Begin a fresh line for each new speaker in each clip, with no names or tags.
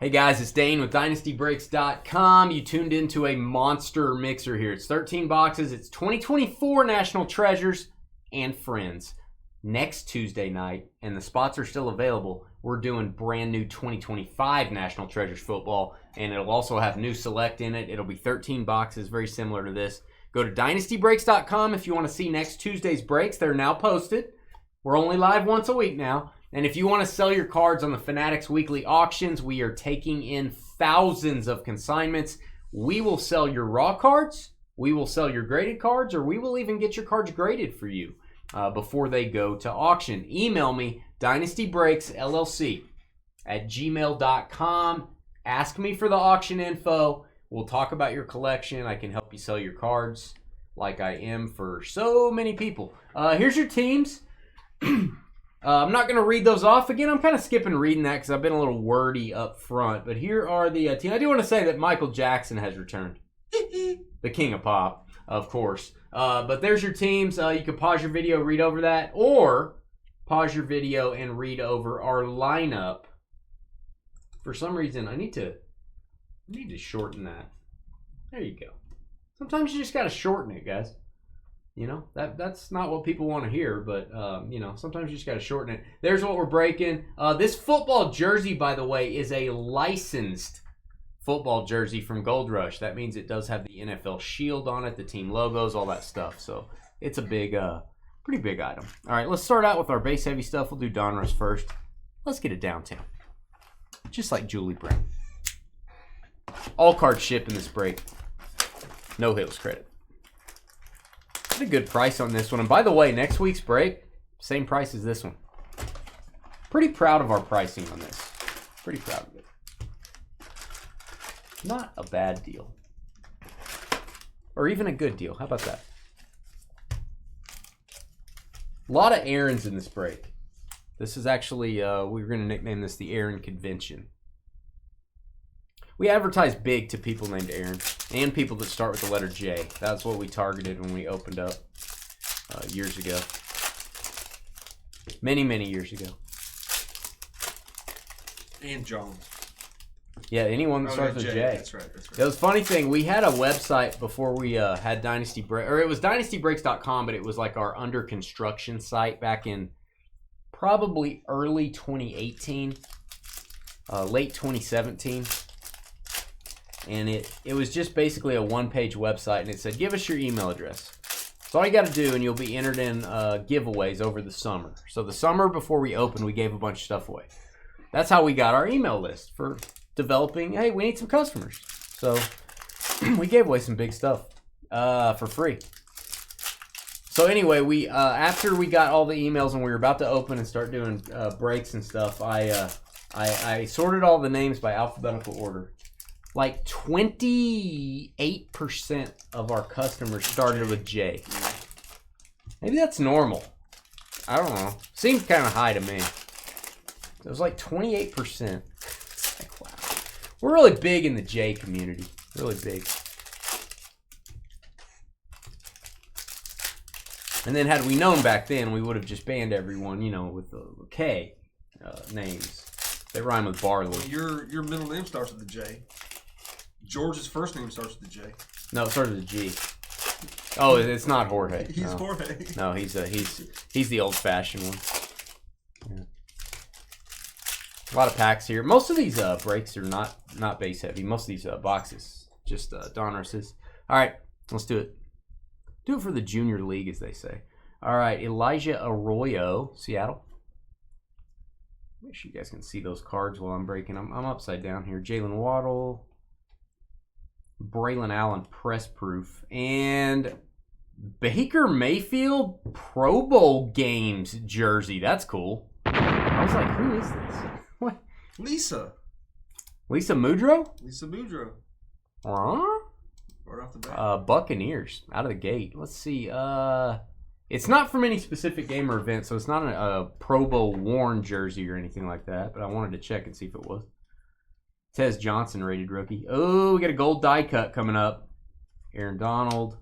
Hey guys, it's Dane with DynastyBreaks.com. You tuned into a monster mixer here. It's 13 boxes. It's 2024 National Treasures and Friends. Next Tuesday night, and the spots are still available, we're doing brand new 2025 National Treasures football, and it'll also have new select in it. It'll be 13 boxes, very similar to this. Go to DynastyBreaks.com if you want to see next Tuesday's breaks. They're now posted. We're only live once a week now. And if you want to sell your cards on the Fanatics Weekly Auctions, we are taking in thousands of consignments. We will sell your raw cards, we will sell your graded cards, or we will even get your cards graded for you before they go to auction. Email me, dynastybreaksllc@gmail.com. Ask me for the auction info. We'll talk about your collection. I can help you sell your cards like I am for so many people. Here's your teams. I'm not going to read those off again. I'm kind of skipping reading that because I've been a little wordy up front. But here are the teams. I do want to say that Michael Jackson has returned. The king of pop, of course. But there's your teams. You can pause your video, read over that, or pause your video and read over our lineup. For some reason, I need to shorten that. There you go. Sometimes you just got to shorten it, guys. You know, that's not what people want to hear, but, you know, sometimes you just got to shorten it. There's what we're breaking. This football jersey, by the way, is a licensed football jersey from Gold Rush. That means it does have the NFL shield on it, the team logos, all that stuff. So it's a big, pretty big item. All right, let's start out with our base heavy stuff. We'll do Donruss first. Let's get it downtown. Just like Julie Brown. All cards ship in this break. No Hills credit. A good price on this one. And by the way, next week's break, same price as this one. Pretty proud of our pricing on this. Pretty proud of it. Not a bad deal. Or even a good deal. How about that? A lot of errands in this break. This is actually, we're going to nickname this the Aaron Convention. We advertise big to people named Aaron and people that start with the letter J. That's what we targeted when we opened up years ago. Many, many years ago.
And John.
Yeah, anyone that starts with J.
That's right.
It was a funny thing. We had a website before we had Dynasty Breaks, or it was DynastyBreaks.com, but it was like our under construction site back in probably early 2018, late 2017. And it was just basically a one-page website, and it said, give us your email address. That's all you got to do, and you'll be entered in giveaways over the summer. So the summer before we opened, we gave a bunch of stuff away. That's how we got our email list for developing, hey, we need some customers. So we gave away some big stuff for free. So anyway, we after we got all the emails and we were about to open and start doing breaks and stuff, I sorted all the names by alphabetical order. Like 28% of our customers started with J. Maybe that's normal. I don't know. Seems kind of high to me. It was like 28%. It's like, wow. We're really big in the J community. Really big. And then had we known back then, we would have just banned everyone, you know, with the K names. They rhyme with barley.
Well, your middle name starts with the J. George's first name starts with the J. No,
it starts with a G. Oh, it's not Jorge.
He's no. Jorge.
No, he's the old-fashioned one. Yeah. A lot of packs here. Most of these breaks are not base heavy. Most of these boxes just Donrusses. All right, let's do it. Do it for the junior league, as they say. All right, Elijah Arroyo, Seattle. Make sure you guys can see those cards while I'm breaking them. I'm upside down here. Jalen Waddle. Braylon Allen press proof, and Baker Mayfield Pro Bowl games jersey. That's cool. I was like, who is this? What?
Lisa
Mudrow?
Lisa Mudrow.
Huh?
Right off the bat.
Buccaneers out of the gate. Let's see. It's not from any specific game or event, so it's not a Pro Bowl worn jersey or anything like that, but I wanted to check and see if it was. Tez Johnson rated rookie. Oh, we got a gold die cut coming up. Aaron Donald.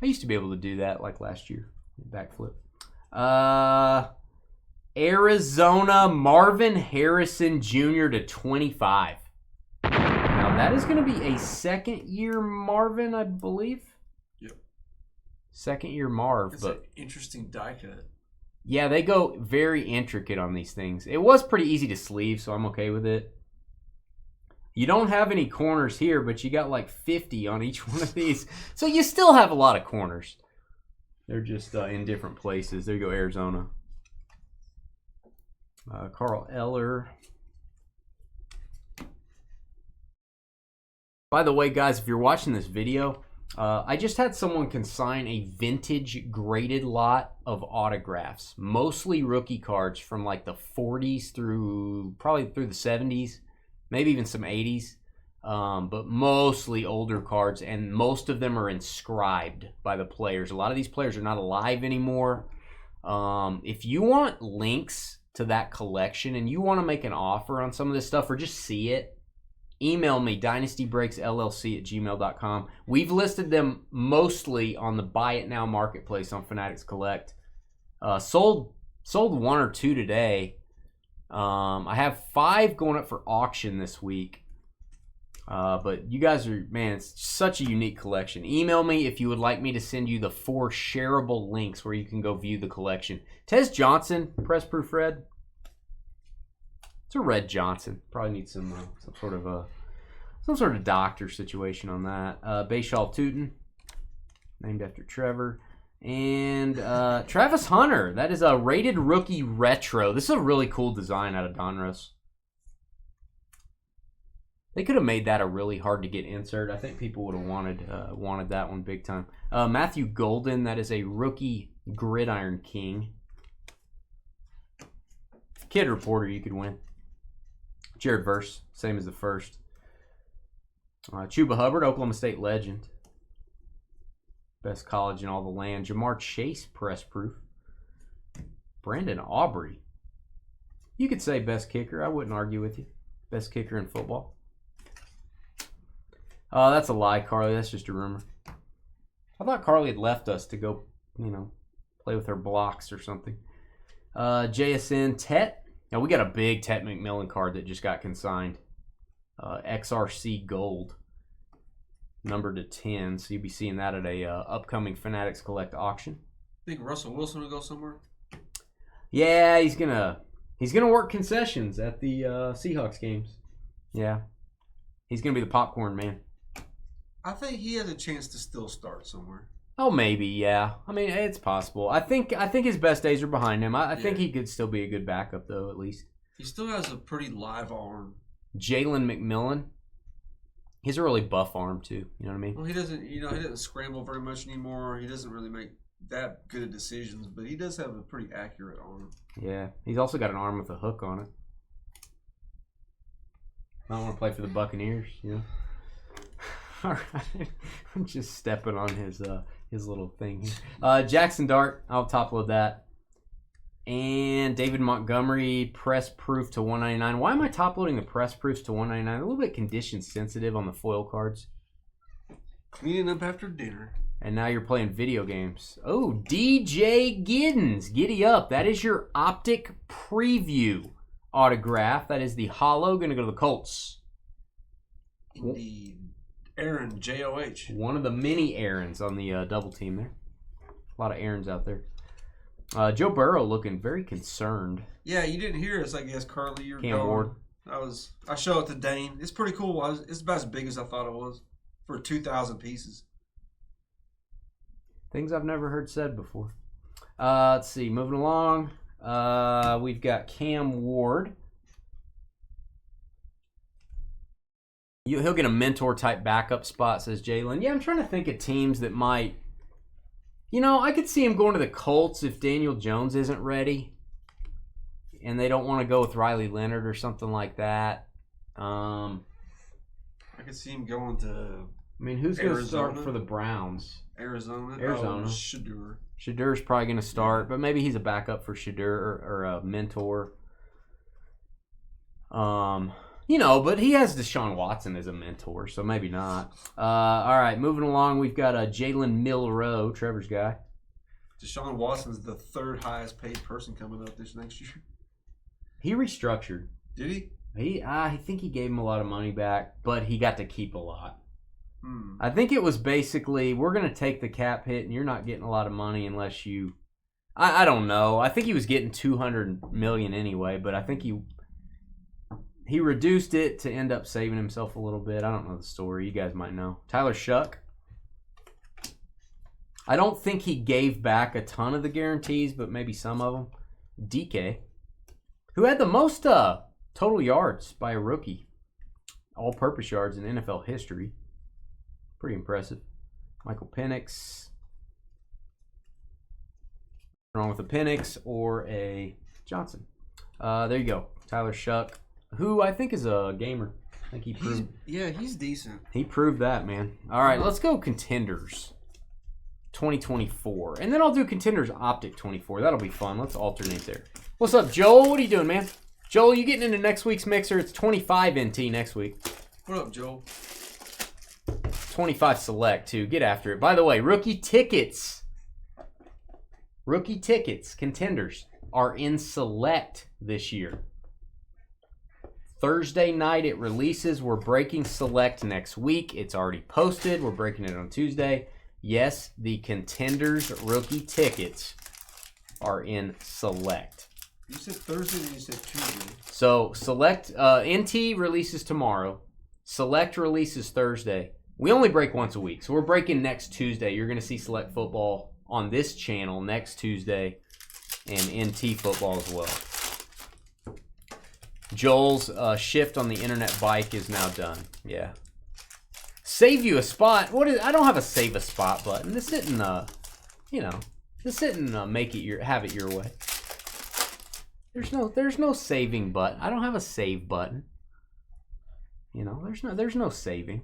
I used to be able to do that like last year. Backflip. Arizona Marvin Harrison Jr. to 25. Now, that is going to be a second-year Marvin, I believe.
Yep.
Second-year Marv.
It's an interesting die cut.
Yeah, they go very intricate on these things. It was pretty easy to sleeve, so I'm okay with it. You don't have any corners here, but you got like 50 on each one of these. So you still have a lot of corners. They're just in different places. There you go, Arizona. Carl Eller. By the way, guys, if you're watching this video, I just had someone consign a vintage graded lot of autographs. Mostly rookie cards from like the 40s through probably through the 70s. Maybe even some 80s. But mostly older cards. And most of them are inscribed by the players. A lot of these players are not alive anymore. If you want links to that collection and you want to make an offer on some of this stuff or just see it, email me, dynastybreaksllc@gmail.com. We've listed them mostly on the Buy It Now marketplace on Fanatics Collect. Sold one or two today. I have 5 going up for auction this week. But you guys are, man, it's such a unique collection. Email me if you would like me to send you the 4 shareable links where you can go view the collection. Tez Johnson, press proof red. It's a red Johnson. Probably needs some sort of doctor situation on that. Bayshall Tootin, named after Trevor. And Travis Hunter. That is a rated rookie retro. This is a really cool design out of Donruss. They could have made that a really hard to get insert. I think people would have wanted that one big time. Matthew Golden, that is a rookie Gridiron King. Kid Reporter, you could win. Jared Verse, same as the first. Chuba Hubbard, Oklahoma State legend. Best college in all the land. Jamar Chase, press proof. Brandon Aubrey. You could say best kicker. I wouldn't argue with you. Best kicker in football. That's a lie, Carly. That's just a rumor. I thought Carly had left us to go, play with her blocks or something. JSN Tet. Now, we got a big Tet McMillan card that just got consigned. XRC Gold. Numbered to 10. So you'll be seeing that at a upcoming Fanatics Collect auction.
Think Russell Wilson will go somewhere?
Yeah, he's gonna work concessions at the Seahawks games. Yeah. He's gonna be the popcorn man.
I think he has a chance to still start somewhere.
Oh, maybe, yeah. I mean, it's possible. I think his best days are behind him. I think he could still be a good backup, though, at least.
He still has a pretty live arm.
Jalen McMillan. He's a really buff arm, too. You know what I mean?
Well, he doesn't scramble very much anymore. He doesn't really make that good of decisions, but he does have a pretty accurate arm.
Yeah. He's also got an arm with a hook on it. I don't want to play for the Buccaneers, All right. I'm just stepping on his little thing here. Jackson Dart, I'll top load that. And David Montgomery, press proof to 199. Why am I top loading the press proofs to 199? A little bit condition sensitive on the foil cards.
Cleaning up after dinner.
And now you're playing video games. Oh, DJ Giddens, giddy up. That is your Optic preview autograph. That is the hollow. Going to go to the Colts.
Indeed. Aaron, J-O-H.
One of the many Aarons on the double team there. A lot of Aarons out there. Joe Burrow looking very concerned.
Yeah, you didn't hear us, I guess, Carly. You're
Cam Ward.
I showed it to Dane. It's pretty cool. It's about as big as I thought it was for 2,000 pieces.
Things I've never heard said before. Let's see. Moving along. We've got Cam Ward. He'll get a mentor-type backup spot, says Jalen. Yeah, I'm trying to think of teams that might... I could see him going to the Colts if Daniel Jones isn't ready. And they don't want to go with Riley Leonard or something like that.
I could see him going to...
who's going to start for the Browns?
Arizona. Shadur.
Shadur's probably going to start, but maybe he's a backup for Shadur or a mentor. But he has Deshaun Watson as a mentor, so maybe not. All right, moving along, we've got Jalen Milroe, Trevor's guy.
Deshaun Watson's the third highest paid person coming up this next year.
He restructured.
Did he?
I think he gave him a lot of money back, but he got to keep a lot.
Hmm.
I think it was basically, we're going to take the cap hit, and you're not getting a lot of money unless you... I don't know. I think he was getting $200 million anyway, but I think he reduced it to end up saving himself a little bit. I don't know the story. You guys might know. Tyler Shuck. I don't think he gave back a ton of the guarantees, but maybe some of them. DK, who had the most total yards by a rookie. All-purpose yards in NFL history. Pretty impressive. Michael Penix. Wrong with a Penix or a Johnson. There you go. Tyler Shuck, who I think is a gamer. I think he proved.
He's decent.
He proved that, man. All right, let's go Contenders 2024. And then I'll do Contenders Optic 24. That'll be fun. Let's alternate there. What's up, Joel? What are you doing, man? Joel, you getting into next week's mixer? It's 25 NT next week.
What up, Joel?
25 select, too. Get after it. By the way, rookie tickets. Rookie tickets, Contenders, are in select this year. Thursday night it releases. We're breaking select next week. It's already posted. We're breaking it on Tuesday. Yes, the Contenders rookie tickets are in select.
You said Thursday and you said Tuesday.
So select, NT releases tomorrow. Select releases Thursday. We only break once a week, so we're breaking next Tuesday. You're going to see Select Football on this channel next Tuesday, and NT football as well. Joel's shift on the internet bike is now done. Yeah. Save you a spot. I don't have a save a spot button. This isn't make it have it your way. There's no saving button. I don't have a save button. There's no saving.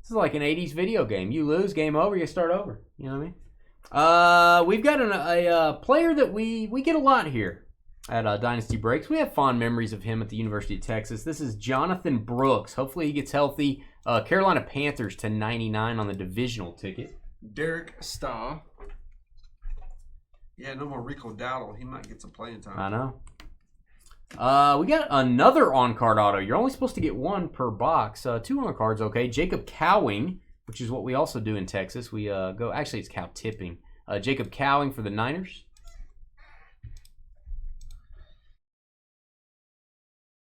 This is like an 80s video game. You lose, game over, you start over. You know what I mean? We've got a player that we get a lot here at Dynasty Breaks. We have fond memories of him at the University of Texas. This is Jonathan Brooks. Hopefully he gets healthy. Carolina Panthers to 99 on the divisional ticket.
Derek Starr. Yeah, no more Rico Dowdle. He might get some playing time.
I know. We got another on-card auto. You're only supposed to get one per box. 2 on-cards, okay. Jacob Cowing, which is what we also do in Texas. We actually it's cow tipping. Jacob Cowing for the Niners.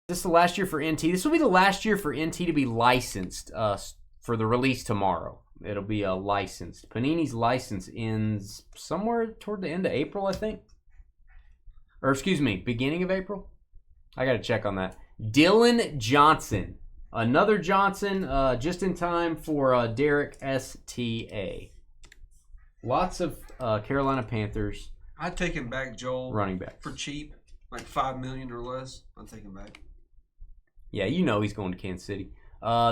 This is the last year for NT. This will be the last year for NT to be licensed for the release tomorrow. It'll be licensed. Panini's license ends somewhere toward the end of April, I think. Or excuse me, beginning of April. I got to check on that. Dylan Johnson. Another Johnson just in time for Derek STA. Lots of Carolina Panthers.
I'd take him back, Joel.
Running back.
For cheap. Like $5 million or less. I'd take him back.
Yeah, he's going to Kansas City.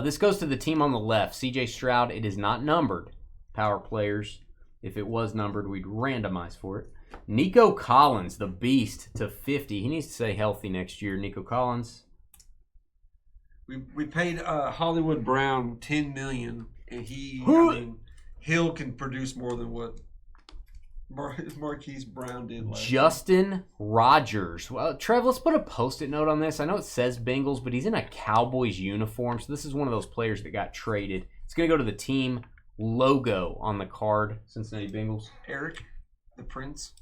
This goes to the team on the left. CJ Stroud. It is not numbered. Power players. If it was numbered, we'd randomize for it. Nico Collins, the beast, to 50. He needs to stay healthy next year. Nico Collins.
We paid Hollywood Brown $10 million, and Hill can produce more than what Marquise Brown did last year.
Justin Rogers. Well, Trev, let's put a Post-it note on this. I know it says Bengals, but he's in a Cowboys uniform, so this is one of those players that got traded. It's going to go to the team logo on the card. Cincinnati Bengals.
Eric, the Prince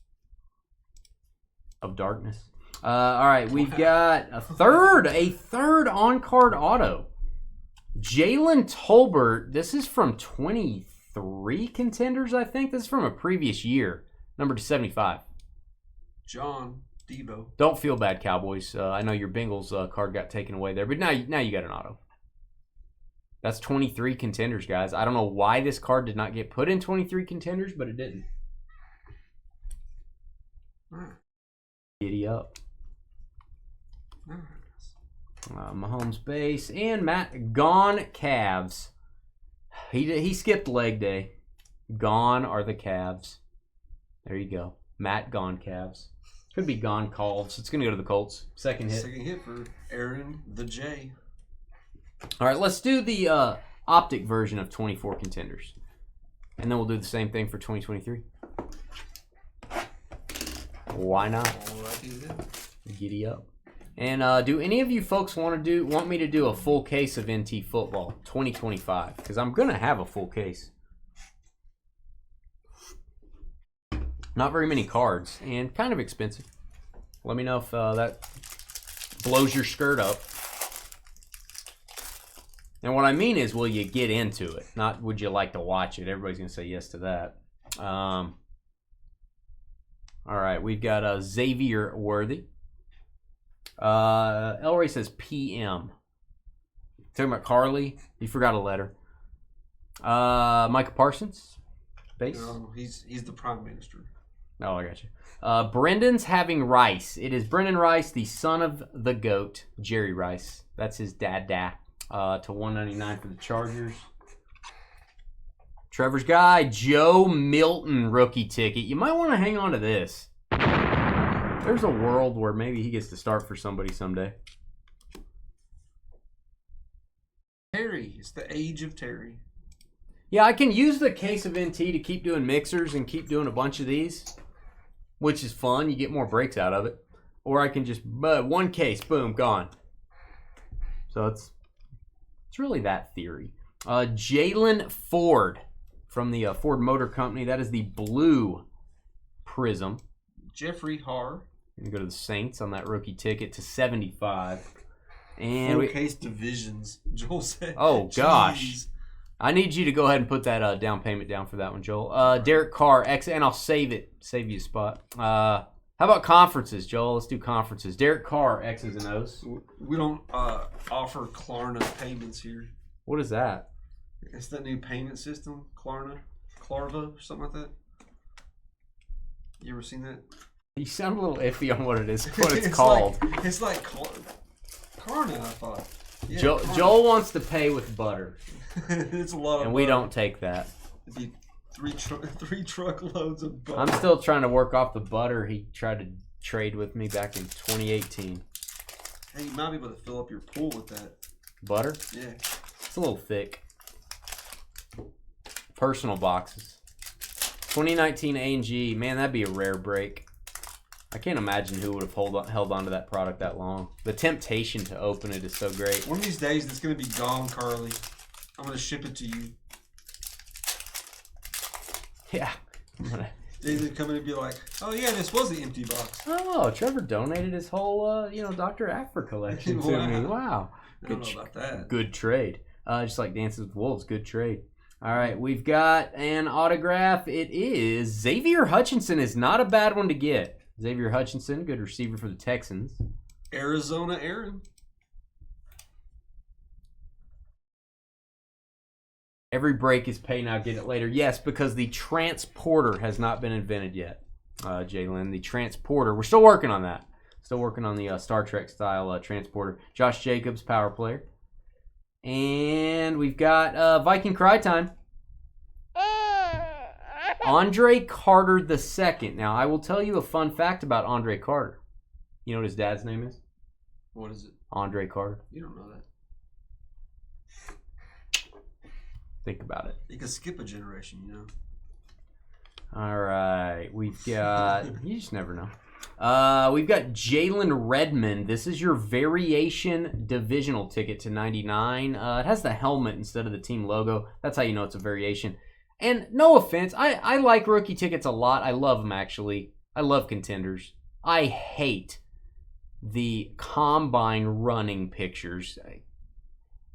of Darkness. All right, we've got a third on-card auto. Jalen Tolbert. This is from 23 Contenders, I think. This is from a previous year, number 75.
John Debo.
Don't feel bad, Cowboys. I know your Bengals card got taken away there, but now you got an auto. That's 23 Contenders, guys. I don't know why this card did not get put in 23 Contenders, but it didn't. Giddy up. Mahomes base and Matt gone Cavs. He skipped leg day. Gone are the Cavs. There you go. Matt gone Cavs. Could be gone Calves. It's gonna go to the Colts. Second hit.
Second hit for Aaron the J.
All right, let's do the Optic version of 24 Contenders, and then we'll do the same thing for 2023. Why not? Giddy up. And do any of you folks want me to do a full case of NT football 2025? Because I'm gonna have a full case. Not very many cards and kind of expensive. Let me know if that blows your skirt up. And what I mean is, will you get into it? Not would you like to watch it? Everybody's gonna say yes to that. All right, we've got Xavier Worthy. Elray says PM. Talking about Carly, you forgot a letter. Micah Parsons, base.
No, he's the prime minister.
Oh, I got you. Brendan's having Rice. It is Brendan Rice, the son of the GOAT, Jerry Rice. That's his dad. To 199 for the Chargers. Trevor's guy, Joe Milton rookie ticket. You might want to hang on to this. There's a world where maybe he gets to start for somebody someday.
Terry. It's the age of Terry.
Yeah, I can use the case of NT to keep doing mixers and keep doing a bunch of these, which is fun. You get more breaks out of it. Or I can just, one case, boom, gone. So it's really that theory. Jalen Ford from the Ford Motor Company. That is the blue Prism.
Jeffrey Haar.
Gonna go to the Saints on that rookie ticket to 75. And
full case divisions. Joel said.
Oh gosh, I need you to go ahead and put that down payment down for that one, Joel. Derek Carr X, and I'll save you a spot. How about conferences, Joel? Let's do conferences. Derek Carr X's and O's.
We don't offer Klarna payments here.
What is that?
It's that new payment system, Klarva, or something like that. You ever seen that?
You sound a little iffy on what it is, what it's called.
It's like Klarna, I thought. Yeah,
Joel wants to pay with butter.
It's a lot of
and we don't take that.
It'd be three truckloads of butter.
I'm still trying to work off the butter he tried to trade with me back in 2018.
Hey, you might be able to fill up your pool with that.
Butter?
Yeah.
It's a little thick. Personal boxes. 2019 A&G. Man, that'd be a rare break. I can't imagine who would have held on to that product that long. The temptation to open it is so great.
One of these days, it's going to be gone, Carly. I'm going to ship it to you.
Yeah.
They're going to come in and be like, oh, yeah, this was the empty box.
Oh, Trevor donated his whole, Dr. Aphra collection to me. Wow.
I don't know about that.
Good trade. Just like Dances with Wolves, good trade. All right, we've got an autograph. It is Xavier Hutchinson. Is not a bad one to get. Xavier Hutchinson, good receiver for the Texans.
Arizona Aaron.
Every break is pay now, get it later. Yes, because the transporter has not been invented yet, Jalen. The transporter. We're still working on that. Still working on the Star Trek style transporter. Josh Jacobs, power player. And we've got Viking Cry Time. Andre Carter II. Now, I will tell you a fun fact about Andre Carter. You know what his dad's name is?
What is it?
Andre Carter.
You don't know that.
Think about it.
You can skip a generation, you know.
All right. We've got... you just never know. We've got Jalen Redmond. This is your variation divisional ticket to 99. It has the helmet instead of the team logo. That's how you know it's a variation. And no offense, I like rookie tickets a lot. I love them, actually. I love Contenders. I hate the combine running pictures.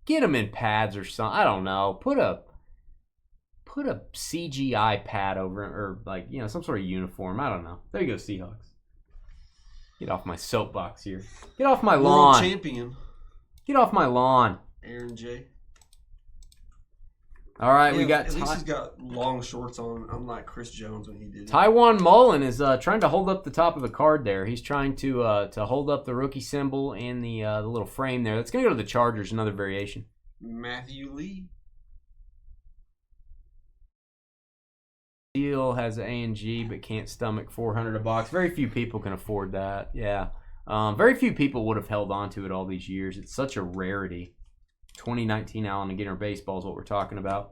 Get them in pads or something. I don't know. Put a CGI pad over it, or some sort of uniform. I don't know. There you go, Seahawks. Get off my soapbox here. Get off my lawn.
World champion.
Get off my lawn.
Aaron J.
All right,
yeah,
we got...
At least he's got long shorts on, unlike Chris Jones when he did it.
Taiwan Mullen is trying to hold up the top of the card there. He's trying to hold up the rookie symbol and the little frame there. That's going to go to the Chargers, another variation.
Matthew Lee.
Steele has A&G but can't stomach $400 a box. Very few people can afford that. Yeah. Very few people would have held on to it all these years. It's such a rarity. 2019 Allen and Gainer baseball is what we're talking about.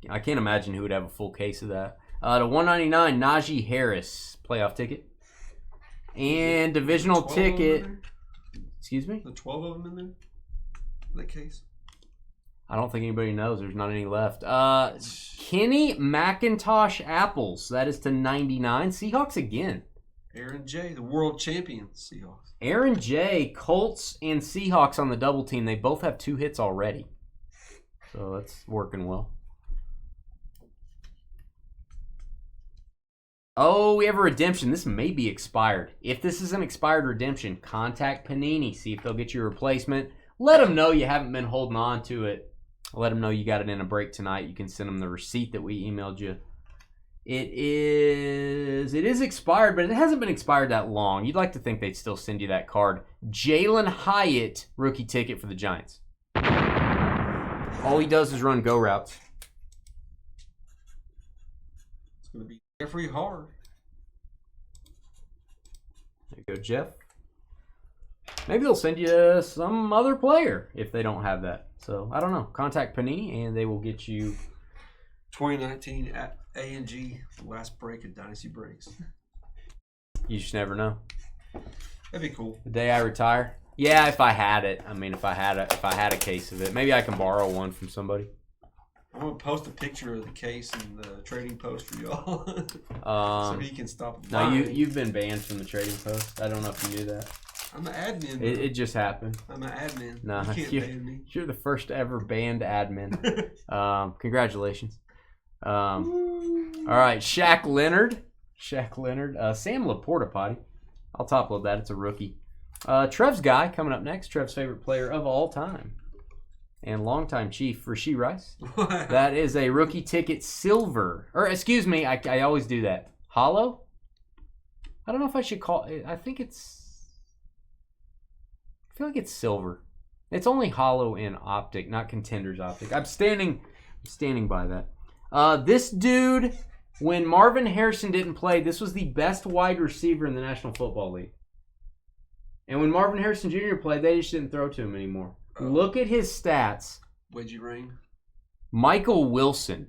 I can't imagine who would have a full case of that. To 199, Najee Harris, playoff ticket. And divisional ticket. Excuse me?
The 12 of them in there? In that case?
I don't think anybody knows. There's not any left. Kenny McIntosh Apples. That is to 99. Seahawks again.
Aaron J., the world champion Seahawks.
Aaron J., Colts and Seahawks on the double team. They both have 2 hits already. So that's working well. Oh, we have a redemption. This may be expired. If this is an expired redemption, contact Panini. See if they'll get you a replacement. Let them know you haven't been holding on to it. Let them know you got it in a break tonight. You can send them the receipt that we emailed you. It is expired, but it hasn't been expired that long. You'd like to think they'd still send you that card. Jalen Hyatt, rookie ticket for the Giants. All he does is run go routes.
It's going to be Jeffrey Hard.
There you go, Jeff. Maybe they'll send you some other player if they don't have that. So, I don't know. Contact Panini, and they will get you
2019 A&G last break of Dynasty Breaks.
You just never know.
That'd be cool.
The day I retire. Yeah, if I had it. I mean, if I had a case of it, maybe I can borrow one from somebody.
I'm gonna post a picture of the case in the trading post for y'all, so he can stop.
No, you've been banned from the trading post. I don't know if you knew that.
I'm an admin.
It just happened.
I'm an admin.
No,
you can't ban me.
You're the first ever banned admin. Congratulations. All right, Shaq Leonard. Sam Laporta potty. I'll top load that. It's a rookie. Trev's guy coming up next. Trev's favorite player of all time. And longtime chief, Rashee Rice. That is a rookie ticket silver. Or, excuse me, I always do that. Hollow? I don't know if I should call it. I feel like it's silver. It's only hollow in Optic, not Contenders Optic. I'm standing by that. This dude, when Marvin Harrison didn't play, this was the best wide receiver in the National Football League. And when Marvin Harrison Jr. played, they just didn't throw to him anymore. Look at his stats.
Wedgie Rain?
Michael Wilson.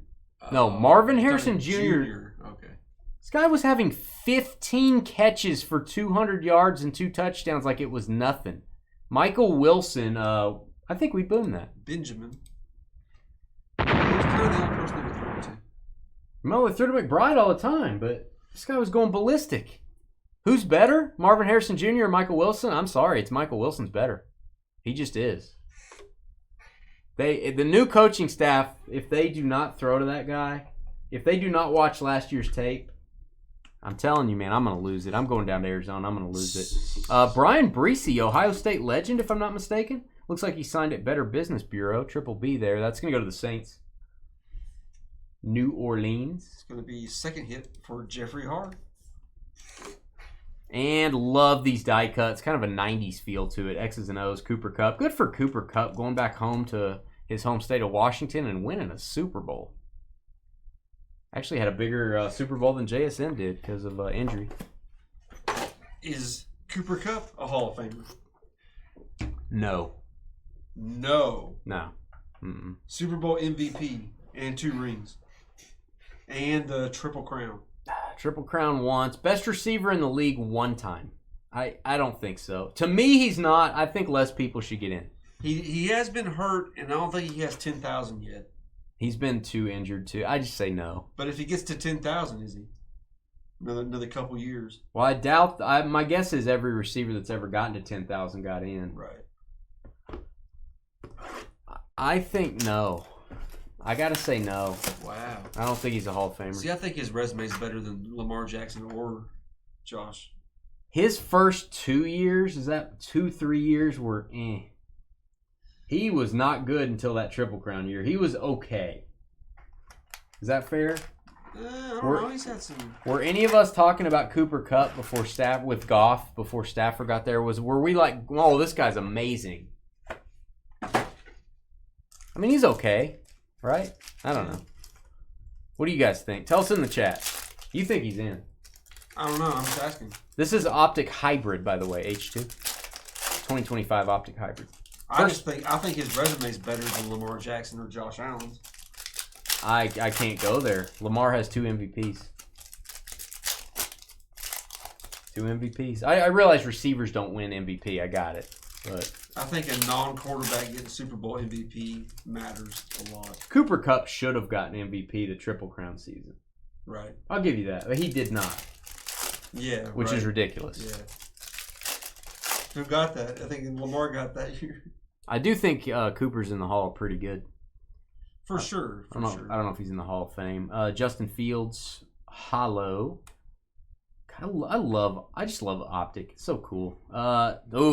No, Marvin Harrison
Jr. Okay.
This guy was having 15 catches for 200 yards and 2 touchdowns like it was nothing. Michael Wilson, I think we boomed that.
Benjamin. He was kind of the only person that would throw to.
No, they threw to McBride all the time, but this guy was going ballistic. Who's better, Marvin Harrison Jr. or Michael Wilson? I'm sorry, it's Michael Wilson's better. He just is. The new coaching staff, if they do not throw to that guy, if they do not watch last year's tape, I'm telling you, man, I'm going to lose it. I'm going down to Arizona. I'm going to lose it. Brian Breesy, Ohio State legend, if I'm not mistaken. Looks like he signed at Better Business Bureau, Triple B there. That's going to go to the Saints. New Orleans.
It's going to be second hit for Jeffrey Hard.
And love these die cuts. Kind of a 90s feel to it. X's and O's, Cooper Kupp. Good for Cooper Kupp going back home to his home state of Washington and winning a Super Bowl. Actually had a bigger Super Bowl than JSN did because of injury.
Is Cooper Kupp a Hall of Famer?
No.
No.
Mm-mm.
Super Bowl MVP and 2 rings. And the Triple Crown.
Triple Crown once. Best receiver in the league one time. I don't think so. To me, he's not. I think less people should get in.
He has been hurt, and I don't think he has 10,000 yet.
He's been too injured, too. I just say no.
But if he gets to 10,000, is he? Another couple years.
Well, I doubt. My guess is every receiver that's ever gotten to 10,000 got in.
Right.
I think no. I got to say no.
Wow.
I don't think he's a Hall of Famer.
See, I think his resume is better than Lamar Jackson or Josh.
His first 2 years, 3 years were He was not good until that Triple Crown year. He was okay. Is that fair?
I don't know. He's had some.
Were any of us talking about Cooper Kupp before with Goff before Stafford got there? Were we like, oh, this guy's amazing? I mean, he's okay, right? I don't know. What do you guys think? Tell us in the chat. You think he's in?
I don't know. I'm just asking.
This is Optic Hybrid, by the way, H2. 2025 Optic Hybrid.
I think his resume is better than Lamar Jackson or Josh Allen's.
I can't go there. Lamar has 2 MVPs. 2 MVPs. I realize receivers don't win MVP. I got it. But
I think a non-quarterback getting Super Bowl MVP matters a lot.
Cooper Kupp should have gotten MVP the Triple Crown season.
Right.
I'll give you that. But he did not.
Yeah.
Which is ridiculous.
Yeah. Who got that? I think Lamar got that year.
I do think Cooper's in the Hall pretty good.
For sure.
I don't know if he's in the Hall of Fame. Justin Fields, Hollow. I just love Optic. It's so cool.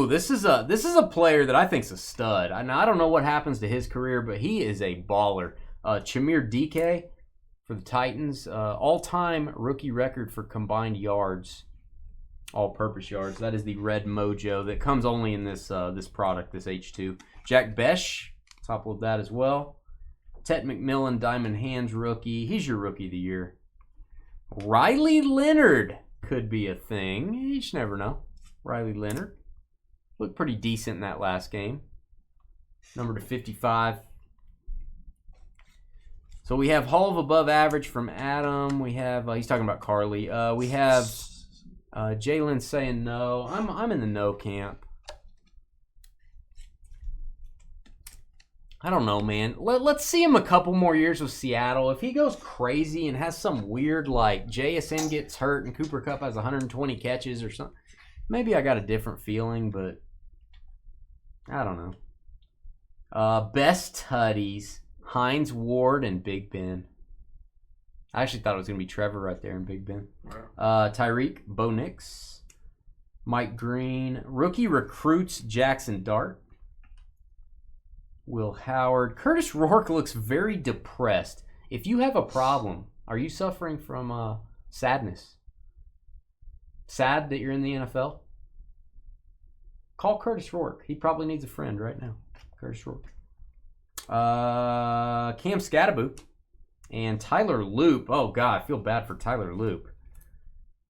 This is a player that I think's a stud. I don't know what happens to his career, but he is a baller. Chamir DK for the Titans, all-time rookie record for combined yards, all-purpose yards. That is the red mojo that comes only in this product, this H2. Jack Besh, top of that as well. Ted McMillan, Diamond Hands rookie. He's your rookie of the year. Riley Leonard could be a thing. You just never know. Riley Leonard looked pretty decent in that last game. Number to 55. So we have Hall of Above Average from Adam. We have he's talking about Carly. We have Jalen saying no. I'm in the no camp. I don't know, man. Let's see him a couple more years with Seattle. If he goes crazy and has some weird, like, JSN gets hurt and Cooper Kupp has 120 catches or something, maybe I got a different feeling, but I don't know. Best Tutties, Hines Ward and Big Ben. I actually thought it was going to be Trevor right there in Big Ben. Tyreek, Bo Nix, Mike Green. Rookie recruits, Jackson Dart. Will Howard. Curtis Rourke looks very depressed. If you have a problem, are you suffering from sadness? Sad that you're in the NFL? Call Curtis Rourke. He probably needs a friend right now. Curtis Rourke. Cam Scattaboo and Tyler Loop. Oh, God, I feel bad for Tyler Loop.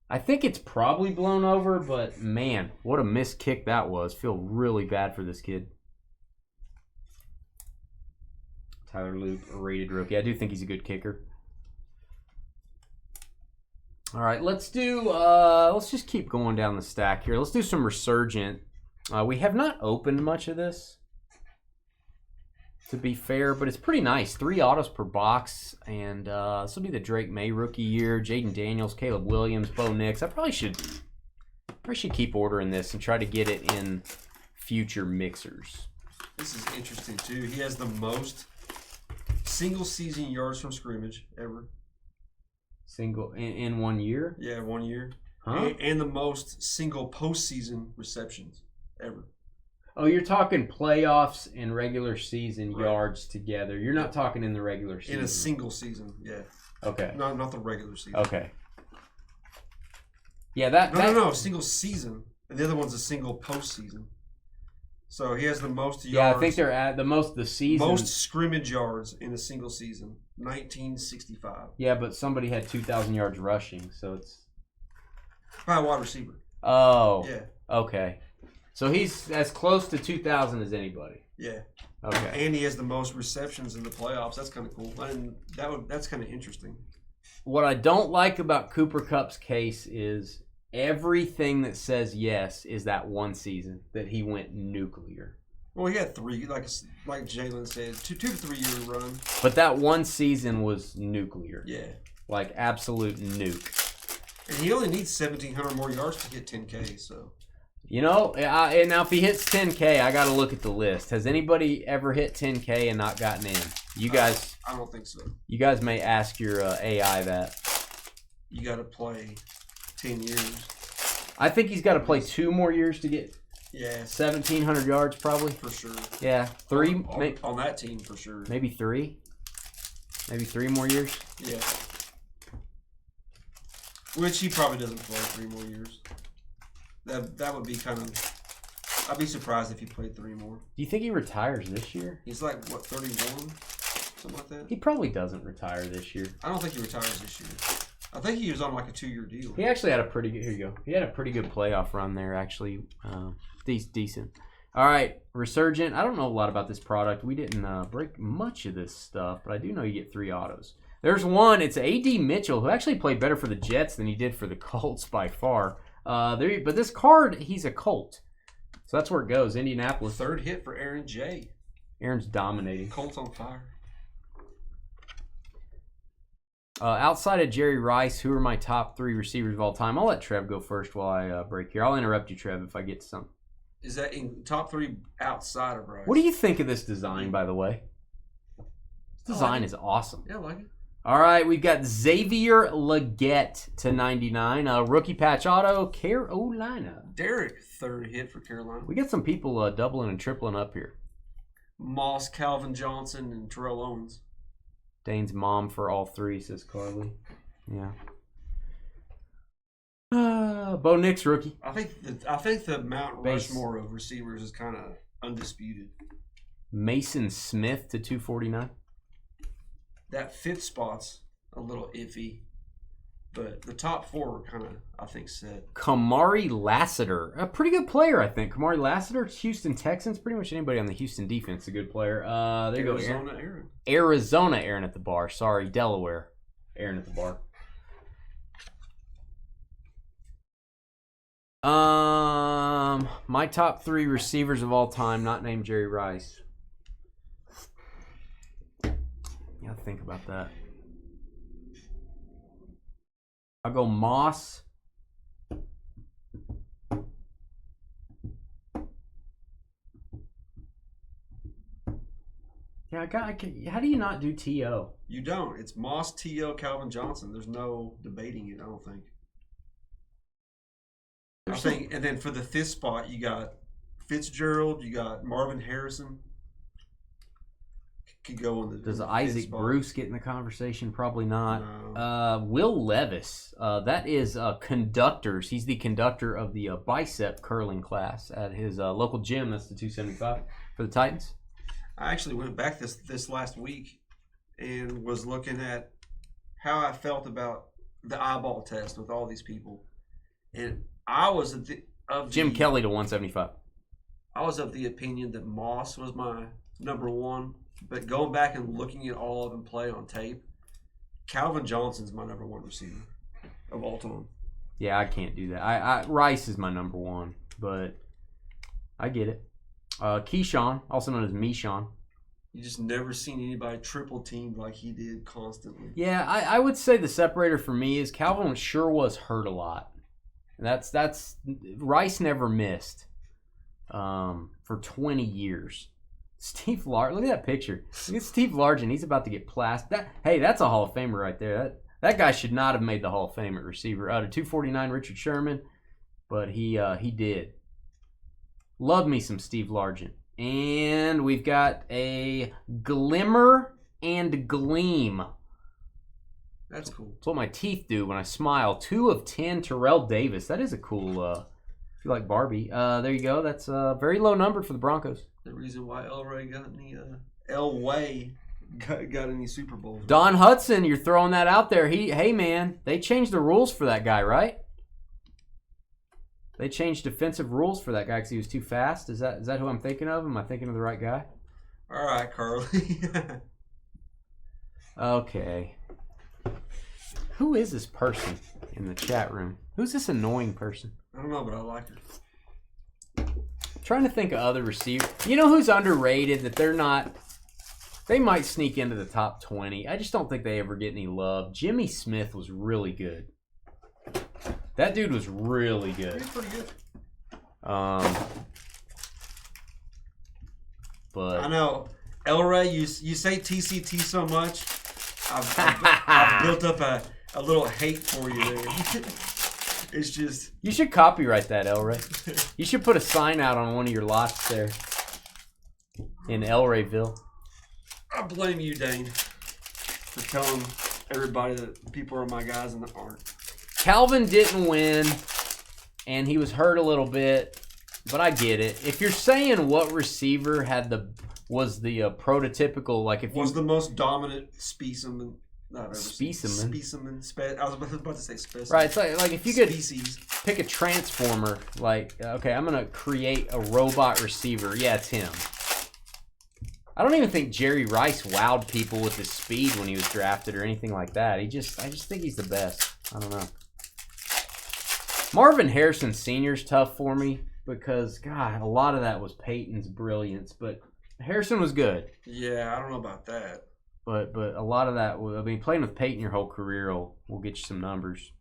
I think it's probably blown over, but, man, what a missed kick that was. Feel really bad for this kid. Tyler Loop, a rated rookie. I do think he's a good kicker. All right, let's just keep going down the stack here. Let's do some Resurgent. We have not opened much of this, to be fair, but it's pretty nice. 3 autos per box, and this will be the Drake May rookie year. Jaden Daniels, Caleb Williams, Bo Nix. I probably should keep ordering this and try to get it in future mixers.
This is interesting, too. He has the most single season yards from scrimmage ever.
Single in 1 year?
Yeah, 1 year.
Huh?
And the most single postseason receptions ever.
Oh, you're talking playoffs and regular season yards together. You're not talking in the regular season.
In a single season, yeah.
Okay.
Not the regular season.
Okay. Yeah,
No, single season. And the other one's a single postseason. So he has the most yards.
Yeah, I think they're at the most the season.
Most scrimmage yards in a single season, 1965.
Yeah, but somebody had 2,000 yards rushing, so it's
by a wide receiver.
Oh.
Yeah.
Okay. So he's as close to 2,000 as anybody.
Yeah.
Okay.
And he has the most receptions in the playoffs. That's kind of cool. And that's kind of interesting.
What I don't like about Cooper Kupp's case is everything that says yes is that one season that he went nuclear.
Well, he had 3, like Jalen said, 2 to 3 year run.
But that one season was nuclear.
Yeah.
Like absolute nuke.
And he only needs 1,700 more yards to hit 10K, so.
You know, and now if he hits 10K, I got to look at the list. Has anybody ever hit 10K and not gotten in? You guys.
I don't think so.
You guys may ask your AI that.
You got to play 10 years.
I think he's got to play 2 more years to get 1,700 yards probably.
For sure.
Yeah. 3.
On that team, for sure.
Maybe 3. Maybe 3 more years.
Yeah. Which he probably doesn't play 3 more years. That would be kind of... I'd be surprised if he played 3 more.
Do you think he retires this year?
He's like, what, 31? Something like that?
He probably doesn't retire this year.
I don't think he retires this year. I think he was on like a 2-year deal.
He actually had a pretty good... Here you go. He had a pretty good playoff run there, actually. Decent. All right, Resurgent. I don't know a lot about this product. We didn't break much of this stuff, but I do know you get 3 autos. There's one. It's A.D. Mitchell, who actually played better for the Jets than he did for the Colts by far. But this card, he's a Colt. So that's where it goes. Indianapolis.
Third hit for Aaron J.
Aaron's dominating.
Colts on fire.
Outside of Jerry Rice, who are my top 3 receivers of all time? I'll let Trev go first while I break here. I'll interrupt you, Trev, if I get to something.
Is that in top 3 outside of Rice?
What do you think of this design, by the way? This design is awesome.
Yeah, I like it.
All right, we've got Xavier Legette to 99. Rookie patch auto, Carolina.
Derek, third hit for Carolina.
We got some people doubling and tripling up here.
Moss, Calvin Johnson, and Terrell Owens.
Dane's mom for all 3, says Carly. Yeah. Bo Nix, rookie.
I think the Mount Rushmore of receivers is kind of undisputed.
Mason Smith to 249.
That 5th spot's a little iffy, but the top 4 are kind of, I think, set.
Kamari Lassiter, a pretty good player, I think. Kamari Lassiter, Houston Texans. Pretty much anybody on the Houston defense is a good player. There you go, Aaron. Arizona, Aaron at the bar. Sorry, Delaware, Aaron at the bar. My top 3 receivers of all time, not named Jerry Rice. Yeah, think about that. I'll go Moss. Yeah, how do you not do T.O.?
You don't. It's Moss, T.O., Calvin Johnson. There's no debating it, I don't think. And then for the 5th spot, you got Fitzgerald, you got Marvin Harrison. Could go on the.
Does Isaac Bruce get in the conversation? Probably not.
No.
Will Levis, that is Conductors. He's the conductor of the bicep curling class at his local gym. That's the 275 for the Titans.
I actually went back this last week and was looking at how I felt about the eyeball test with all these people, and I was
Jim Kelly to 175.
I was of the opinion that Moss was my number 1. But going back and looking at all of them play on tape, Calvin Johnson's my number 1 receiver of all time.
Yeah, I can't do that. Rice is my number 1, but I get it. Keyshawn, also known as Meeshawn.
You just never seen anybody triple teamed like he did constantly.
Yeah, I would say the separator for me is Calvin sure was hurt a lot. That's Rice never missed for 20 years. Steve Largent, look at that picture. Look at Steve Largent. He's about to get plastered. Hey, that's a Hall of Famer right there. That guy should not have made the Hall of Fame at receiver. To 249, Richard Sherman, but he did. Love me some Steve Largent. And we've got a Glimmer and Gleam.
That's cool.
That's what my teeth do when I smile. 2 of 10, Terrell Davis. That is a cool, if you like Barbie. There you go. That's a very low number for the Broncos.
The reason why Elway got any Super Bowls.
Don Hudson, you're throwing that out there. Hey man, they changed the rules for that guy, right? They changed defensive rules for that guy because he was too fast. Is that who I'm thinking of? Am I thinking of the right guy?
All right, Carly.
Okay. Who is this person in the chat room? Who's this annoying person?
I don't know, but I like her.
Trying to think of other receivers. You know who's underrated that they're not? They might sneak into the top 20. I just don't think they ever get any love. Jimmy Smith was really good. That dude was really good.
He's pretty good.
But
I know, Elray, you say TCT so much. I've built up a little hate for you there. It's just...
You should copyright that, Elray. You should put a sign out on one of your lots there in Elrayville.
I blame you, Dane, for telling everybody that people are my guys and they aren't.
Calvin didn't win, and he was hurt a little bit, but I get it. If you're saying what receiver was the prototypical, like if
was the most dominant specimen...
Specimen.
I was about to say specimen.
Right, it's like if you could
Species.
pick a transformer, like, okay, I'm going to create a robot receiver. Yeah, it's him. I don't even think Jerry Rice wowed people with his speed when he was drafted or anything like that. I just think he's the best. I don't know. Marvin Harrison Sr.'s tough for me because, God, a lot of that was Peyton's brilliance, but Harrison was good.
Yeah, I don't know about that.
But a lot of that, I mean, playing with Peyton your whole career will get you some numbers.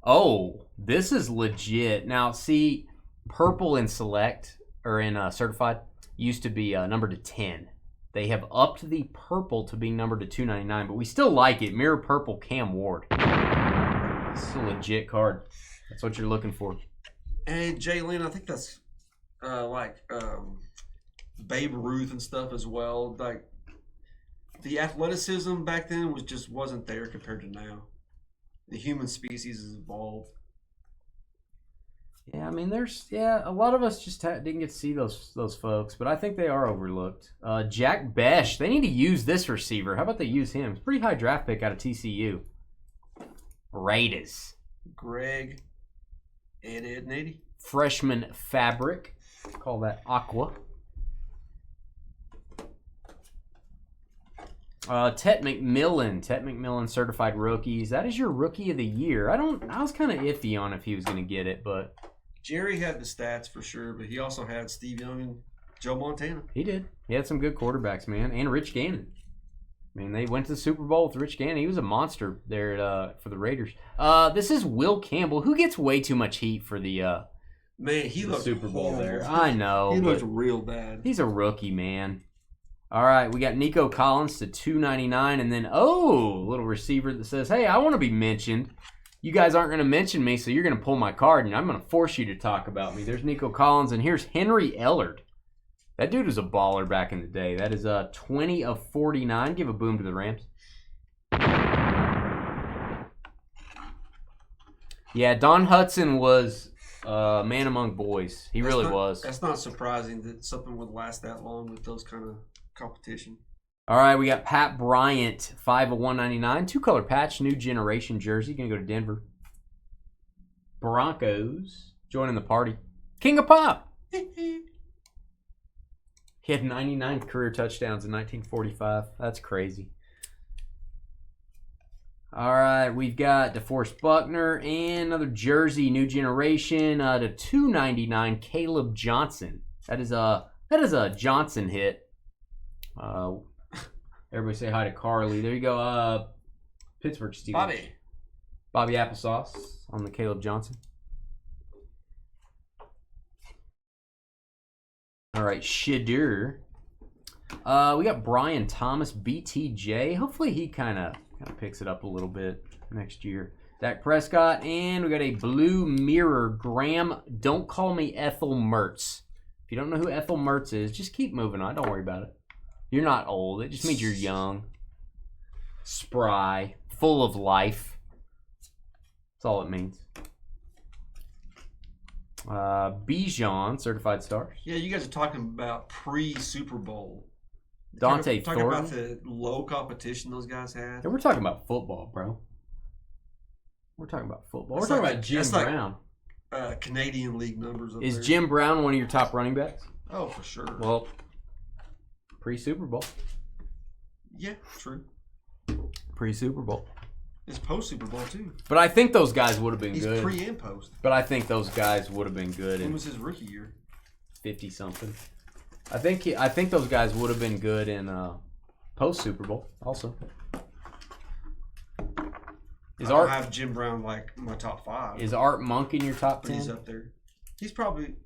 Oh, this is legit. Now, see, purple in select, or in certified, used to be numbered to 10. They have upped the purple to being numbered to 299, but we still like it. Mirror purple Cam Ward. This is a legit card. That's what you're looking for.
Hey, Jalen, I think that's Babe Ruth and stuff as well. Like, the athleticism back then wasn't there compared to now. The human species has evolved.
Yeah, I mean, a lot of us just didn't get to see those folks, but I think they are overlooked. Jack Besh, they need to use this receiver. How about they use him? It's a pretty high draft pick out of TCU. Raiders.
Greg Ed.
Freshman fabric. Call that aqua. Tet McMillan certified rookies. That is your rookie of the year. I was kind of iffy on if he was going to get it, but
Jerry had the stats for sure, but he also had Steve Young and Joe Montana.
He did. He had some good quarterbacks, man, and Rich Gannon. I mean, they went to the Super Bowl with Rich Gannon. He was a monster there for the Raiders. This is Will Campbell, who gets way too much heat for the
he looked
Super Bowl
horrible.
there. I know.
He looked real bad.
He's a rookie, man. All right, we got Nico Collins to $2.99, and then, a little receiver that says, hey, I want to be mentioned. You guys aren't going to mention me, so you're going to pull my card, and I'm going to force you to talk about me. There's Nico Collins, and here's Henry Ellard. That dude was a baller back in the day. That is 20 of 49. Give a boom to the Rams. Yeah, Don Hudson was man among boys. He really was.
That's not surprising that something would last that long with those kind of competition.
All right, we got Pat Bryant, 5 of 199. Two-color patch, new generation jersey. Going to go to Denver. Broncos joining the party. King of Pop. He had 99 career touchdowns in 1945. That's crazy. All right, we've got DeForest Buckner and another jersey, new generation, to $2.99. Caleb Johnson. That is a Johnson hit. Everybody say hi to Carly. There you go. Pittsburgh Steelers. Bobby Applesauce on the Caleb Johnson. All right, Shadur. We got Brian Thomas, BTJ. Hopefully he kind of picks it up a little bit next year. Dak Prescott, and we got a blue mirror, Graham. Don't call me Ethel Mertz. If you don't know who Ethel Mertz is, just keep moving on. Don't worry about it. You're not old. It just means you're young, spry, full of life. That's all it means. Bijan, certified stars.
Yeah, you guys are talking about pre-Super Bowl.
Dante
Talking
Thornton.
about the low competition those guys had.
Yeah, we're talking about football, bro. We're talking about football. We're talking about Jim Brown.
Canadian League numbers.
Is Jim Brown one of your top running backs?
Oh, for sure.
Well, pre-Super Bowl.
Yeah, true.
Pre-Super Bowl.
It's post-Super Bowl, too.
But I think those guys would have been good.
He's pre and post.
But I think those guys would have been good.
When was his rookie year?
50-something. I think those guys would have been good in post-Super Bowl also.
I have Jim Brown like my top 5.
Is Art Monk in your top 10?
He's up there.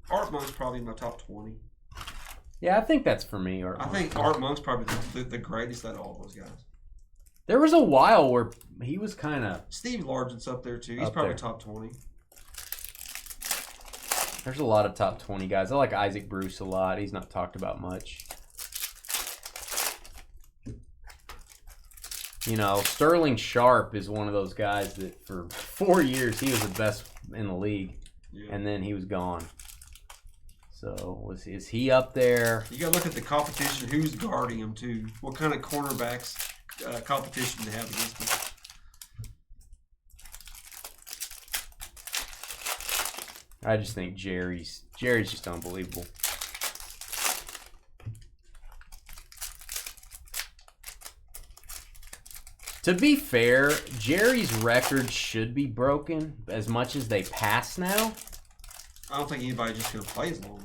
Art Monk's probably in my top 20.
Yeah, I think that's for me.
I think Art Monk's probably the greatest out of all those guys.
There was a while where he was kind of...
Steve Largent's up there, too. He's probably top 20.
There's a lot of top 20 guys. I like Isaac Bruce a lot. He's not talked about much. You know, Sterling Sharp is one of those guys that for 4 years he was the best in the league. Yeah. And then he was gone. So is he up there?
You got to look at the competition. Who's guarding him, too? What kind of cornerbacks competition they have against him?
I just think Jerry's just unbelievable. To be fair, Jerry's record should be broken as much as they pass now.
I don't think anybody just gonna play as long.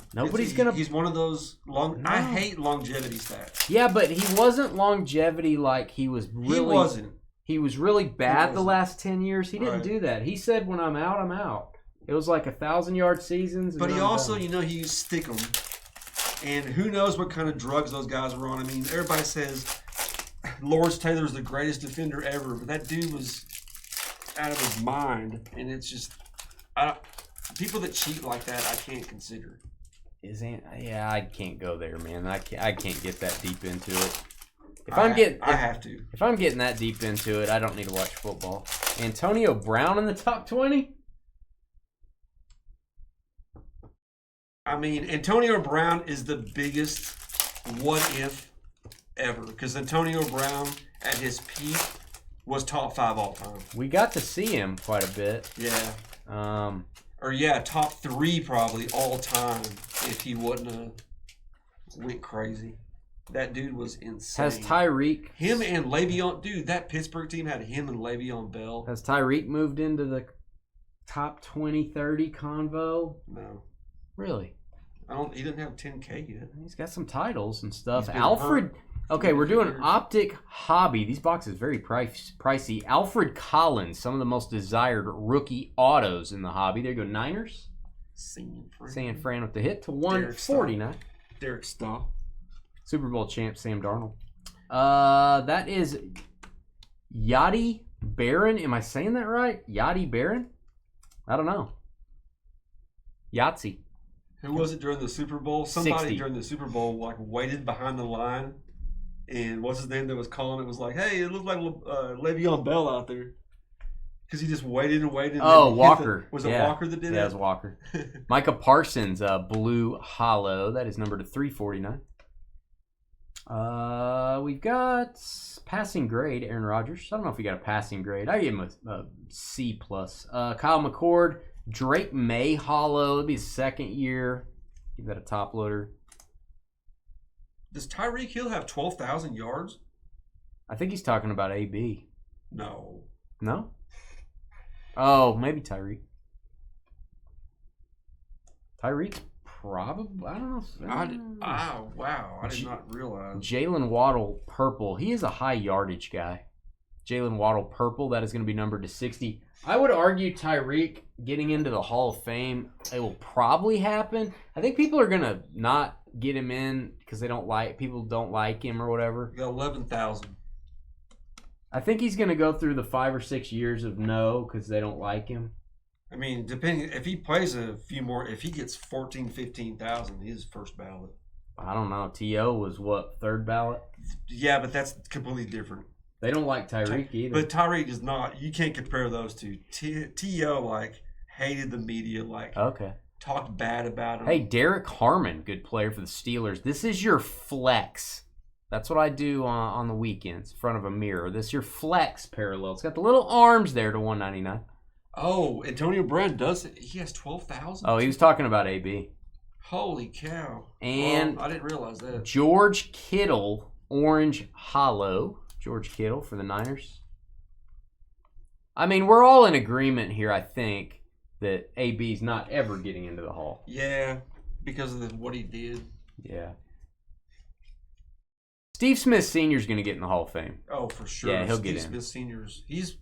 He's one of those long. No. I hate longevity stats.
Yeah, but he wasn't longevity like he was really.
He wasn't.
He was really bad the last 10 years. He didn't do that. He said, "When I'm out, I'm out." It was like 1,000-yard seasons.
But he also, he used stick 'em, and who knows what kind of drugs those guys were on. I mean, everybody says Lawrence Taylor's the greatest defender ever, but that dude was out of his mind, and it's just people that cheat like that, I can't consider.
Yeah, I can't go there, man. I can't get that deep into it.
I have to.
If I'm getting that deep into it, I don't need to watch football. Antonio Brown in the top 20?
I mean, Antonio Brown is the biggest what if ever, because Antonio Brown at his peak was top 5 all time.
We got to see him quite a bit.
Yeah. Top 3 probably all time if he wouldn't have went crazy. That dude was insane.
Has Tyreek...
Him and Le'Veon... Dude, that Pittsburgh team had him and Le'Veon Bell.
Has Tyreek moved into the top 20, 30 convo?
No.
Really?
He didn't have 10K yet.
He's got some titles and stuff. Alfred... Okay, we're doing Optic Hobby. These boxes very pricey. Alfred Collins, some of the most desired rookie autos in the hobby. There you go, Niners. San Fran with the hit to 149.
Derek Stahl.
Super Bowl champ Sam Darnold. That is Yachty Barron. Am I saying that right? Yachty Barron? I don't know. Yahtzee.
Who was it during the Super Bowl? Somebody during the Super Bowl waited behind the line, and what's his name that was calling it was like, "Hey, it looked like Le'Veon Bell out there," because he just waited and waited. And
Walker.
Was it Walker that did it?
Yeah, it was Walker. Micah Parsons, blue hollow. That is numbered to 349. We've got passing grade, Aaron Rodgers. I don't know if we got a passing grade. I gave him a C+. Kyle McCord, Drake May hollow. It'll be his second year. Give that a top loader.
Does Tyreek Hill have 12,000 yards?
I think he's talking about AB.
No.
No? Oh, maybe Tyreek. Tyreek? Probably. I don't know.
Wow. I did not realize.
Jalen Waddle, purple. He is a high yardage guy. Jalen Waddle, purple. That is going to be numbered to 60. I would argue Tyreek getting into the Hall of Fame, it will probably happen. I think people are going to not get him in because people don't like him or whatever.
You got 11,000.
I think he's going to go through the 5 or 6 years of no because they don't like him.
I mean, depending if he plays a few more, if he gets 14,000, 15,000, he's first ballot.
I don't know. T.O. was what, third ballot?
Yeah, but that's completely different.
They don't like Tyreek either.
But Tyreek is not. You can't compare those two. T.O. hated the media. Talked bad about him.
Hey, Derek Harmon, good player for the Steelers. This is your flex. That's what I do on the weekends in front of a mirror. This is your flex parallel. It's got the little arms there to 199.
Oh, Antonio Brown does it. He has 12,000.
Oh, he was talking about AB.
Holy cow!
And
I didn't realize that.
George Kittle, orange hollow. George Kittle for the Niners. I mean, we're all in agreement here, I think, that AB's not ever getting into the Hall.
Yeah, because of what he did.
Yeah. Steve Smith Sr. is going to get in the Hall of Fame.
Oh, for sure.
Yeah, he'll get in.
Steve Smith Sr.'s.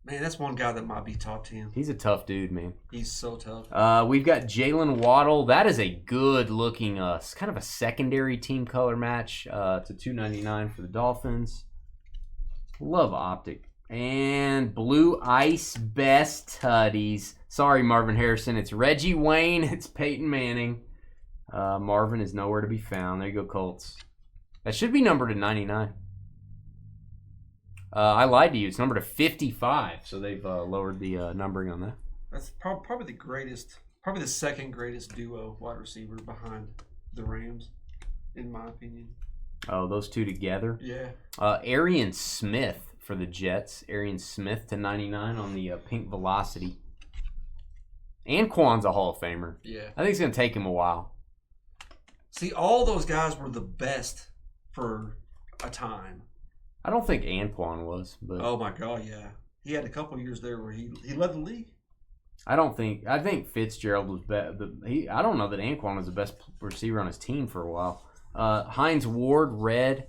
Man, that's one guy that might be top 10.
He's a tough dude, man.
He's so tough.
We've got Jalen Waddle. That is a good-looking, kind of a secondary team color match to $299 for the Dolphins. Love Optic. And Blue Ice Best Tutties. Sorry, Marvin Harrison. It's Reggie Wayne. It's Peyton Manning. Marvin is nowhere to be found. There you go, Colts. That should be numbered to 99. I lied to you. It's numbered to 55, so they've lowered the numbering on that.
That's probably the greatest, probably the second greatest duo wide receiver behind the Rams, in my opinion.
Oh, those two together?
Yeah.
Arian Smith for the Jets. Arian Smith to 99 on the pink Velocity. Anquan's a Hall of Famer.
Yeah.
I think it's going to take him a while.
See, all those guys were the best for a time.
I don't think Anquan was, but
Oh my God, yeah. He had a couple years there where he led the league.
I think Fitzgerald was better. I don't know that Anquan was the best receiver on his team for a while. Hines Ward, red.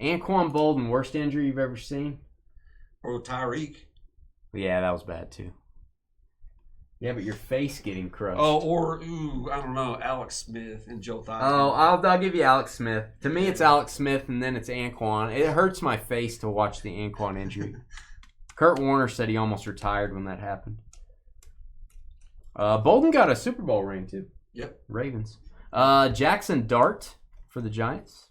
Anquan Bolden, worst injury you've ever seen?
Or Tyreek.
Yeah, that was bad too. Yeah, but your face getting crushed.
Oh, or I don't know, Alex Smith and Joe Theismann.
Oh, I'll give you Alex Smith. To me, it's Alex Smith, and then it's Anquan. It hurts my face to watch the Anquan injury. Kurt Warner said he almost retired when that happened. Bolden got a Super Bowl ring too.
Yep.
Ravens. Jackson Dart for the Giants.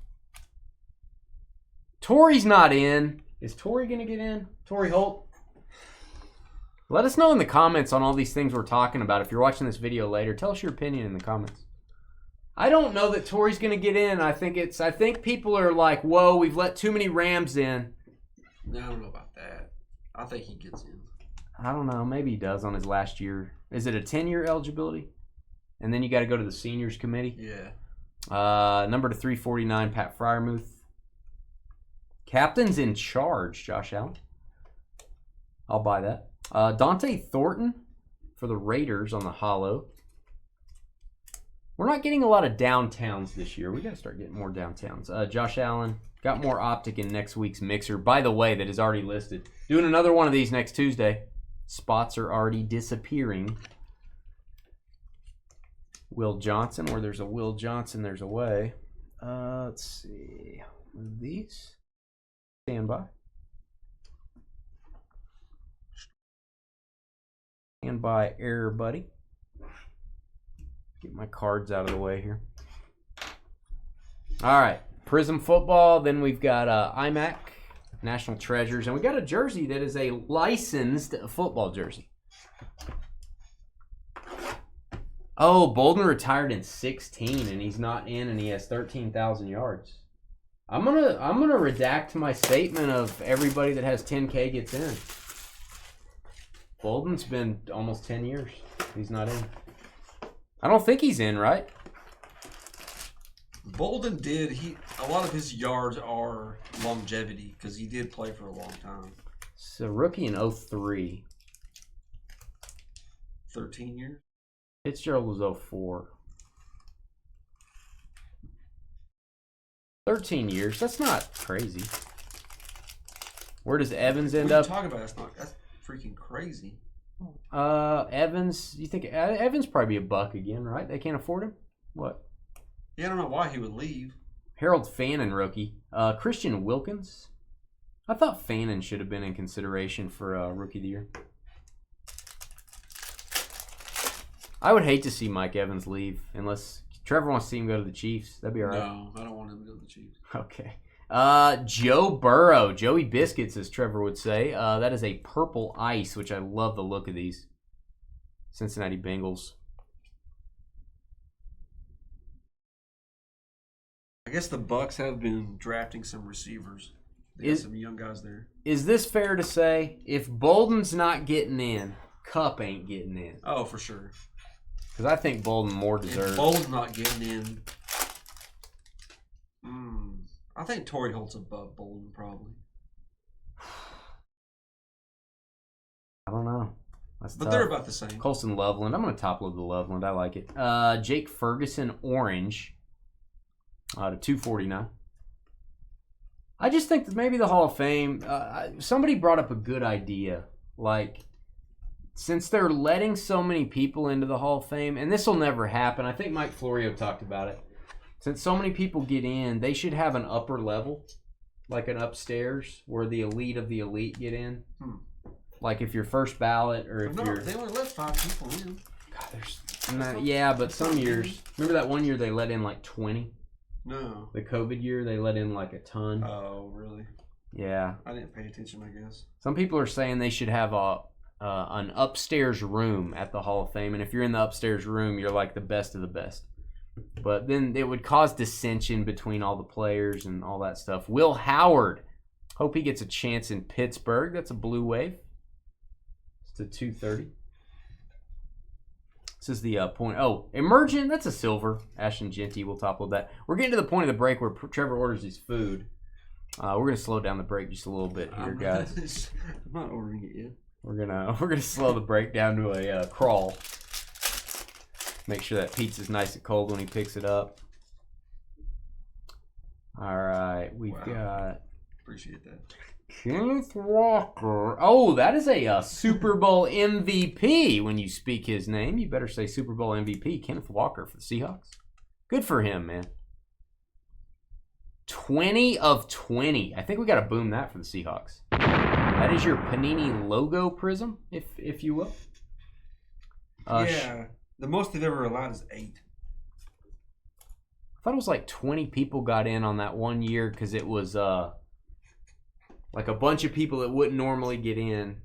Torrey's not in. Is Torrey going to get in? Torrey Holt? Let us know in the comments on all these things we're talking about. If you're watching this video later, tell us your opinion in the comments. I don't know that Torrey's going to get in. I think people are like, whoa, we've let too many Rams in.
No, I don't know about that. I think he gets in.
I don't know. Maybe he does on his last year. Is it a 10-year eligibility? And then you got to go to the seniors committee?
Yeah.
Number to 349, Pat Fryermuth. Captain's in charge, Josh Allen. I'll buy that. Dante Thornton for the Raiders on the hollow. We're not getting a lot of downtowns this year. We got to start getting more downtowns. Josh Allen got more Optic in next week's mixer. By the way, that is already listed. Doing another one of these next Tuesday. Spots are already disappearing. Will Johnson. Where there's a Will Johnson, there's a way. Let's see. These. Stand by. Stand by, error, buddy. Get my cards out of the way here. All right. Prism football. Then we've got IMAC, National Treasures. And we got a jersey that is a licensed football jersey. Oh, Bolden retired in 16, and he's not in, and he has 13,000 yards. I'm gonna redact my statement of everybody that has 10K gets in. Bolden's been almost 10 years. He's not in. I don't think he's in, right?
Bolden did. A lot of his yards are longevity because he did play for a long time.
So rookie in 03.
13 years.
Fitzgerald was 04. 13 years. That's not crazy. Where does Evans end up?
What are you talking about? That's freaking crazy.
Evans. You think Evans probably be a buck again, right? They can't afford him. What?
Yeah, I don't know why he would leave.
Harold Fannin rookie. Christian Wilkins. I thought Fannin should have been in consideration for rookie of the year. I would hate to see Mike Evans leave unless Trevor wants to see him go to the Chiefs. That'd be all right.
No, I don't want him to go to the Chiefs.
Okay. Joe Burrow. Joey Biscuits, as Trevor would say. That is a purple ice, which I love the look of these. Cincinnati Bengals.
I guess the Bucks have been drafting some receivers. They got some young guys there.
Is this fair to say? If Bolden's not getting in, Cup ain't getting in.
Oh, for sure.
Because I think Bolden more deserves.
If Bolden's not getting in, I think Torrey Holt's above Bolden, probably.
I don't know.
But tough. They're about the same.
Colson Loveland. I'm going to top load the Loveland. I like it. Jake Ferguson, orange. To 249. I just think that maybe the Hall of Fame, somebody brought up a good idea. Like, since they're letting so many people into the Hall of Fame, and this will never happen, I think Mike Florio talked about it. Since so many people get in, they should have an upper level, like an upstairs, where the elite of the elite get in. Like if you're first ballot, or if you're...
They only let 5 people in.
God, yeah, but some years... Remember that one year they let in like 20?
No.
The COVID year, they let in like a ton.
Oh, really?
Yeah.
I didn't pay attention, I guess.
Some people are saying they should have an upstairs room at the Hall of Fame, and if you're in the upstairs room, you're like the best of the best. But then it would cause dissension between all the players and all that stuff. Will Howard. Hope he gets a chance in Pittsburgh. That's a blue wave. It's a 230. This is the point. Oh, Emergent. That's a silver. Ashton Genty will top load that. We're getting to the point of the break where Trevor orders his food. We're gonna slow down the break just a little bit here, guys.
I'm not ordering it yet.
We're gonna slow the break down to a crawl. Make sure that pizza's nice and cold when he picks it up. All right, we've got.
Appreciate that.
Kenneth Walker. Oh, that is a Super Bowl MVP. When you speak his name, you better say Super Bowl MVP. Kenneth Walker for the Seahawks. Good for him, man. 20 of 20. I think we got to boom that for the Seahawks. That is your Panini logo prism, if you will.
Yeah, the most they've ever allowed is 8.
I thought it was like 20 people got in on that one year because it was like a bunch of people that wouldn't normally get in.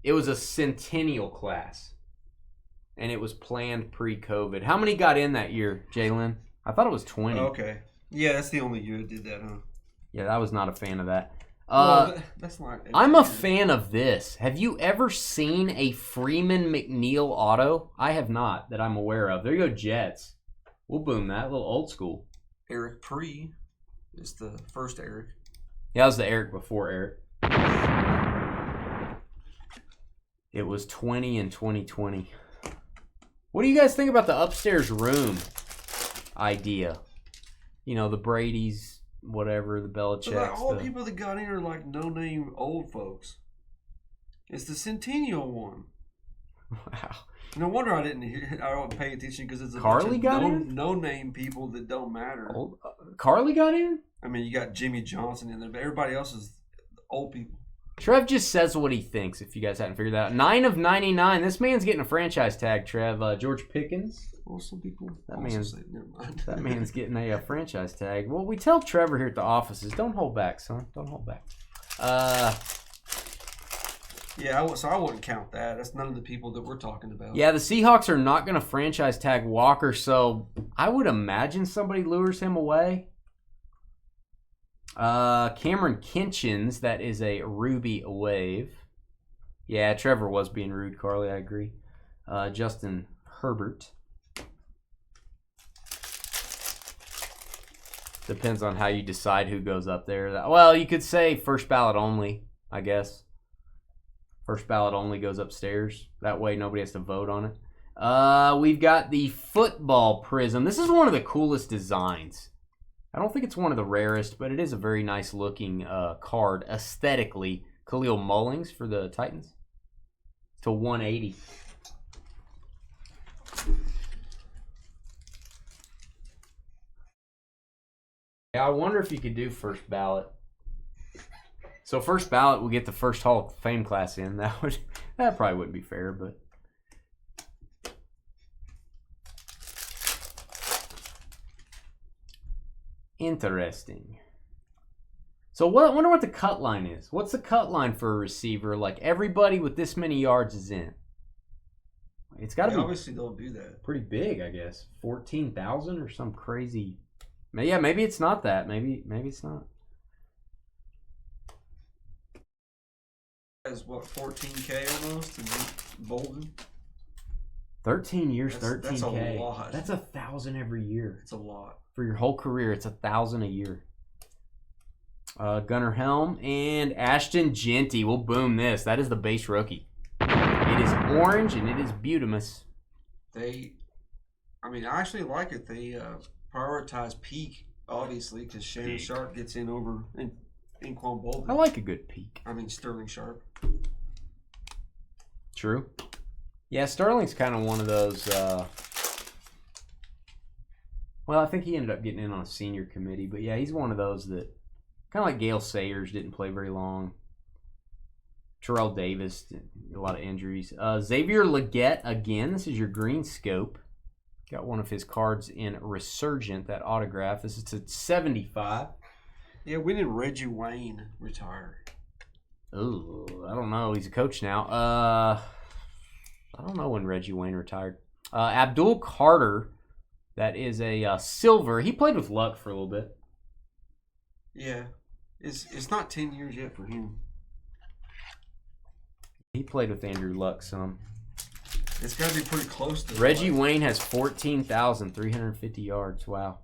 It was a centennial class, and it was planned pre-COVID. How many got in that year, Jalen? I thought it was 20.
Okay. Yeah, that's the only year it did that, huh?
Yeah, I was not a fan of that.
Well, that's not.
I'm a fan of this. Have you ever seen a Freeman McNeil auto? I have not, that I'm aware of. There you go, Jets. We'll boom that. A little old school.
Eric Pre is the first Eric.
Yeah, that was the Eric before Eric. It was 20 in 2020. What do you guys think about the upstairs room idea? You know, the Brady's, whatever, the Belichick's.
But like all the people that got in are like no-name old folks. It's the Centennial one.
Wow.
No wonder I don't pay attention because it's a
Carly
bunch
got
of no-name people that don't matter.
Carly got in?
I mean, you got Jimmy Johnson in there, but everybody else is old people.
Trev just says what he thinks, if you guys hadn't figured that out. 9 of 99. This man's getting a franchise tag, Trev. George Pickens.
Well, some people
That
also
man's-
say, never mind.
That man's getting a franchise tag. Well, we tell Trevor here at the office is don't hold back, son. Don't hold back.
Yeah, so I wouldn't count that. That's none of the people that we're talking about.
Yeah, the Seahawks are not going to franchise tag Walker, so I would imagine somebody lures him away. Cameron Kinchins, that is a Ruby Wave. Yeah, Trevor was being rude, Carly, I agree. Justin Herbert. Depends on how you decide who goes up there. Well, you could say first ballot only, I guess. First ballot only goes upstairs. That way nobody has to vote on it. We've got the football prism. This is one of the coolest designs. I don't think it's one of the rarest, but it is a very nice looking card aesthetically. Khalil Mullings for the Titans to 180. Yeah, I wonder if you could do first ballot. So first ballot will get the first Hall of Fame class in. That probably wouldn't be fair, but interesting. So wonder what the cut line is. What's the cut line for a receiver? Like everybody with this many yards is in. It's got to be
obviously they'll do that.
pretty big, I guess. 14,000 or some crazy. Yeah, maybe it's not that. Maybe it's not.
That's what, 14K almost in Bolden?
13 years, 13K.
That's a lot.
That's 1,000 every year.
It's a lot.
For your whole career, it's 1,000 a year. Gunnar Helm and Ashton Genty. We'll boom this. That is the base rookie. It is orange and it is beautimous.
I actually like it. They prioritize peak, obviously, because Shannon Sharp gets in over Inquan Bolden.
I like a good peak.
Sterling Sharp.
True. Yeah, Sterling's kind of one of those. Well, I think he ended up getting in on a senior committee, but yeah, he's one of those that kind of like Gale Sayers didn't play very long. Terrell Davis, a lot of injuries. Xavier Legette again. This is your green scope. Got one of his cards in Resurgent, that autograph. This is to 75.
Yeah, when did Reggie Wayne retire?
Oh, I don't know. He's a coach now. I don't know when Reggie Wayne retired. Abdul Carter, that is a silver. He played with Luck for a little bit.
Yeah, it's not 10 years yet for him.
He played with Andrew Luck some.
It's got to be pretty close to
Reggie Wayne has 14,350 yards. Wow.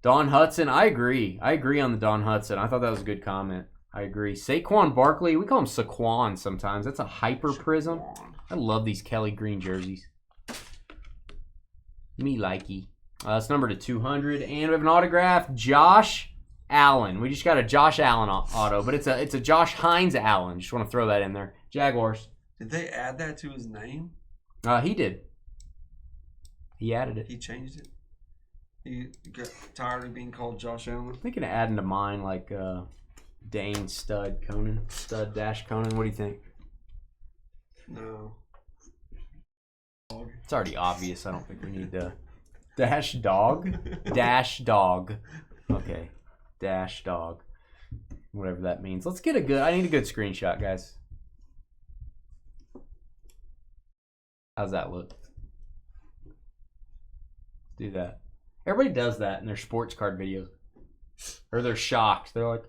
Don Hudson, I agree. I agree on the Don Hudson. I thought that was a good comment. I agree. Saquon Barkley, we call him Saquon sometimes. That's a hyper prism. I love these Kelly Green jerseys. Me likey. It's numbered to 200, and we have an autograph, Josh Allen. We just got a Josh Allen auto, but it's a Josh Hines Allen. Just want to throw that in there. Jaguars.
Did they add that to his name?
He did. He added it.
He changed it. He got tired of being called Josh Allen.
I'm thinking of adding to mine like Dane Stud Conan. Stud Dash Conan. What do you think?
No.
It's already obvious. I don't think we need to. Dash Dog? Dash Dog. Okay. Dash Dog. Whatever that means. Let's get I need a good screenshot, guys. How's that look? Do that. Everybody does that in their sports card videos. Or they're shocked. They're like,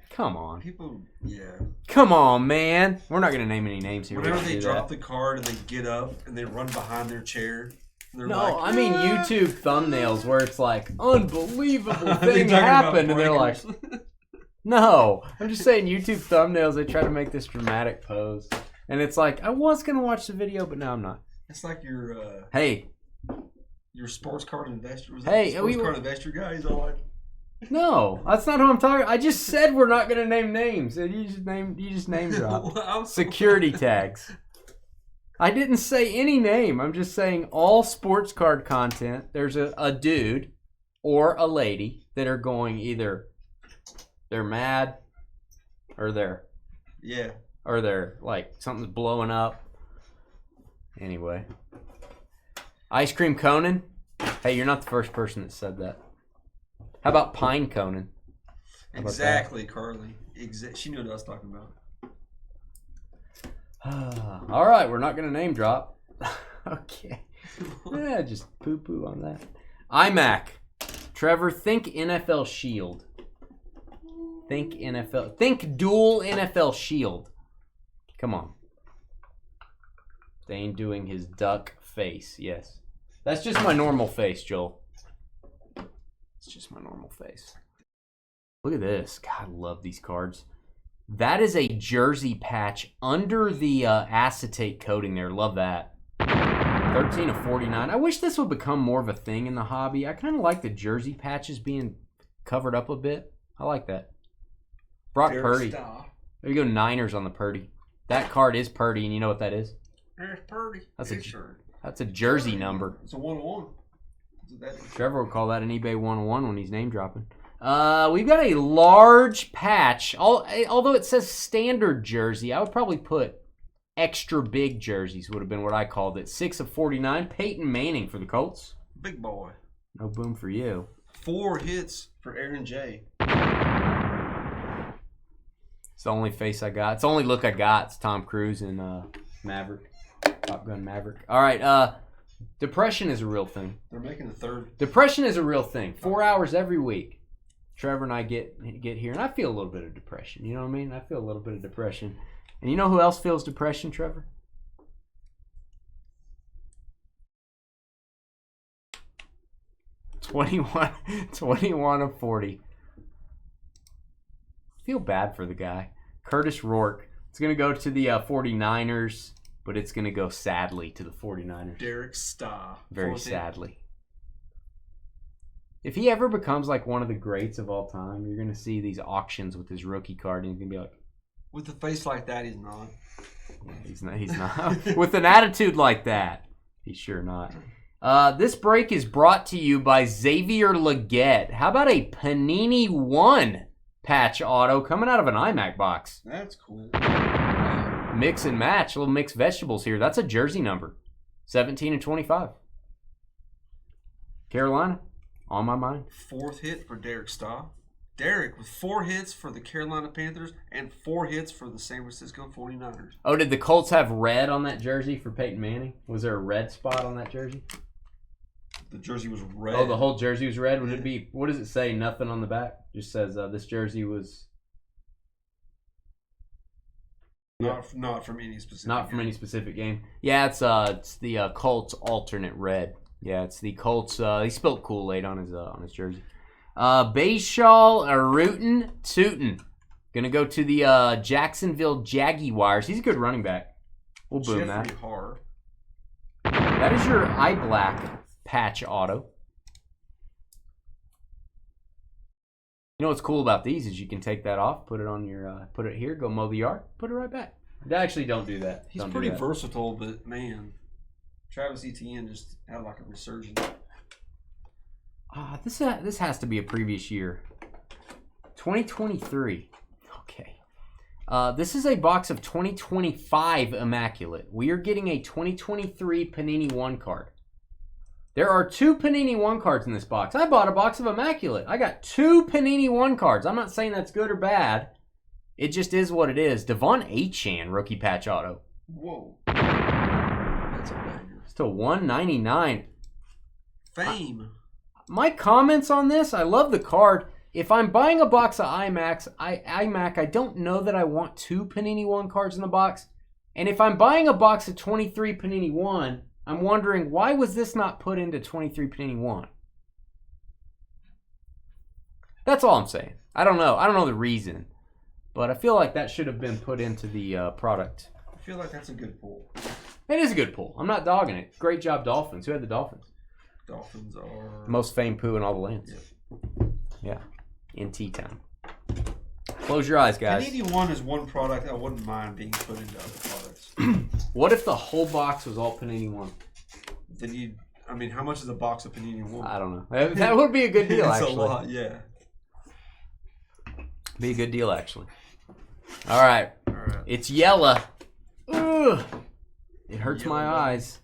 come on.
People, yeah.
Come on, man. We're not going to name any names here.
Whenever they drop the card and they get up and they run behind their chair.
No, I mean YouTube thumbnails where it's like, unbelievable thing happened. And they're like, no. I'm just saying YouTube thumbnails, they try to make this dramatic pose. And it's like, I was going to watch the video, but now I'm not.
It's like your...
hey.
Your sports card investor. Was
hey,
sports card investor guy? He's all like...
No, that's not who I'm talking. I just said we're not going to name names. And you just name drop. Security tags. I didn't say any name. I'm just saying all sports card content. There's a dude or a lady that are going either they're mad or they're like something's blowing up. Anyway. Ice Cream Conan. Hey, you're not the first person that said that. How about Pine Conan?
Exactly, Carly. She knew what I was talking about.
All right, we're not going to name drop. Okay. Yeah, just poo-poo on that. IMAC. Trevor, think NFL Shield. Think dual NFL Shield. Come on. Dane doing his duck face. Yes. That's just my normal face, Joel. It's just my normal face. Look at this. God, I love these cards. That is a jersey patch under the acetate coating there. Love that. 13 of 49. I wish this would become more of a thing in the hobby. I kind of like the jersey patches being covered up a bit. I like that. Brock Purdy. There you go, Niners on the Purdy. That card is Purdy, and you know what that is?
There's Purdy.
That's a jersey number.
It's a 101.
Trevor would call that an eBay 101 when he's name dropping. We've got a large patch. Although it says standard jersey, I would probably put extra big jerseys would have been what I called it. 6 of 49. Peyton Manning for the Colts.
Big boy.
No boom for you.
4 hits for Aaron J.
It's the only face I got. It's the only look I got. It's Tom Cruise and Maverick. Top Gun Maverick. All right. Depression is a real thing.
They're making the third.
Depression is a real thing. 4 hours every week. Trevor and I get here, and I feel a little bit of depression. You know what I mean? I feel a little bit of depression. And you know who else feels depression, Trevor? $21 of 40. Feel bad for the guy. Curtis Rourke. It's going to go to the 49ers, but it's going to go sadly to the 49ers.
Derek Starr.
Very sadly. If he ever becomes like one of the greats of all time, you're going to see these auctions with his rookie card, and he's going to be like...
With a face like that, he's not.
Yeah, he's not. With an attitude like that, he's sure not. This break is brought to you by Xavier Legette. How about a Panini 1 patch auto coming out of an IMAC box?
That's cool.
Mix and match. Little mixed vegetables here. That's a jersey number. 17 and 25. Carolina. On my mind.
4th hit for Derek Starr. Derek with 4 hits for the Carolina Panthers and 4 hits for the San Francisco 49ers.
Oh, did the Colts have red on that jersey for Peyton Manning? Was there a red spot on that jersey?
The jersey was red.
Oh, the whole jersey was red? Would it be, what does it say? Nothing on the back? Just says this jersey was...
Not from any specific
game. Not from any specific game. Yeah, it's the Colts alternate red. Yeah, it's the Colts. He spilled Kool-Aid on his jersey. Bayshaw Rootin' Tootin'. Gonna go to the Jacksonville Jaguars. He's a good running back. We'll boom
Jeffrey
that.
Har.
That is your eye black patch auto. You know what's cool about these is you can take that off, put it on your, put it here, go mow the yard, put it right back. Actually, don't do that.
He's pretty versatile, but man, Travis Etienne just had like a resurgence.
This has to be a previous year. 2023. Okay. This is a box of 2025 Immaculate. We are getting a 2023 Panini 1 card. There are 2 Panini 1 cards in this box. I bought a box of Immaculate. I got 2 Panini 1 cards. I'm not saying that's good or bad. It just is what it is. Devon Achane, rookie patch auto.
Whoa. That's a banger.
It's to 199.
Fame.
My comments on this, I love the card. If I'm buying a box of IMAC, I don't know that I want 2 Panini 1 cards in the box. And if I'm buying a box of 23 Panini 1, I'm wondering, why was this not put into 23 Panini 1? That's all I'm saying. I don't know. I don't know the reason. But I feel like that should have been put into the product.
I feel like that's a good pull.
It is a good pull. I'm not dogging it. Great job, Dolphins. Who had the Dolphins?
Dolphins are...
Most famed poo in all the lands.
Yep.
Yeah. NT time. Close your eyes, guys.
Panini 1 is one product I wouldn't mind being put into other products.
What if the whole box was all Panini 1?
Then I mean, how much is a box of Panini 1?
I don't know. That would be a good deal,
It's
actually.
a lot, yeah.
Be a good deal, actually. All right.
All right.
It's yellow. Ugh. It hurts my
Yellow.
eyes.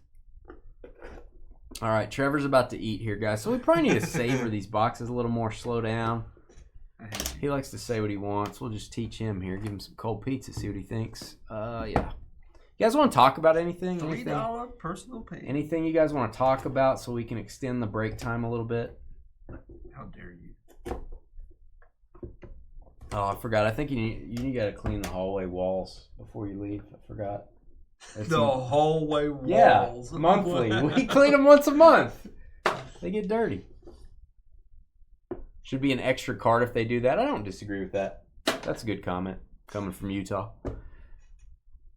All right, Trevor's about to eat here, guys. So we probably need to savor these boxes a little more, slow down. He likes to say what he wants. We'll just teach him here. Give him some cold pizza, see what he thinks. Yeah. You guys want to talk about anything?
$3 personal pay.
Anything you guys want to talk about so we can extend the break time a little bit?
How dare you?
Oh, I forgot. I think you got to clean the hallway walls before you leave. I forgot.
Hallway walls.
Yeah, monthly. We clean them once a month. They get dirty. Should be an extra card if they do that. I don't disagree with that. That's a good comment coming from Utah.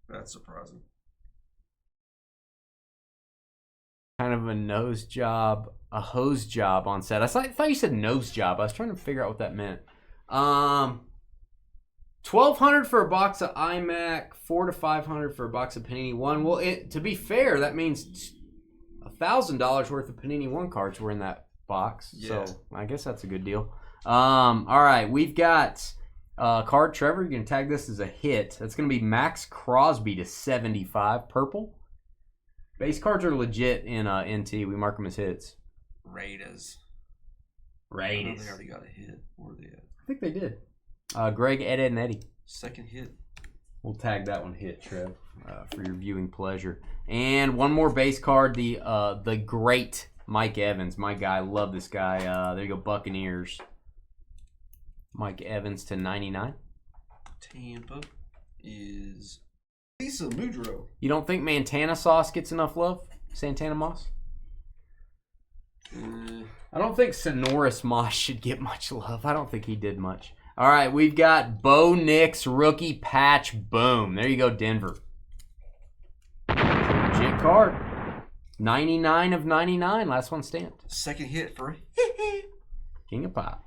That's surprising.
Kind of a hose job on set. I thought you said nose job. I was trying to figure out what that meant. $1,200 for a box of IMAC, $400 to $500 for a box of Panini 1. Well, to be fair, that means $1,000 worth of Panini 1 cards were in that box. Yeah. So I guess that's a good deal. All right, we've got card. Trevor, you can tag this as a hit. That's going to be Max Crosby to 75, purple. Base cards are legit in NT. We mark them as hits.
Raiders.
Raiders.
I know they already got a hit. Where are they at?
I think they did. Greg, Ed, and Eddie.
Second hit.
We'll tag that one hit, Trev, for your viewing pleasure. And one more base card, the great Mike Evans. My guy, love this guy. There you go, Buccaneers. Mike Evans to 99.
Tampa is Lisa Mudrow.
You don't think Montana Sauce gets enough love? Santana Moss? I don't think Sonoris Moss should get much love. I don't think he did much. All right, we've got Bo Nix rookie patch. Boom. There you go, Denver. Legit card. 99 of 99. Last one stamped.
Second hit for
King of Pop.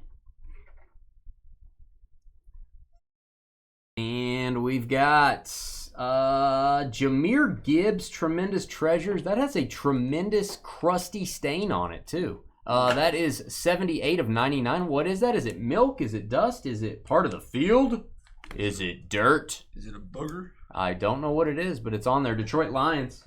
And we've got Jahmyr Gibbs, Tremendous Treasures. That has a tremendous crusty stain on it, too. That is 78 of 99. What is that? Is it milk? Is it dust? Is it part of the field? Is it dirt?
Is it a booger?
I don't know what it is, but it's on there. Detroit Lions.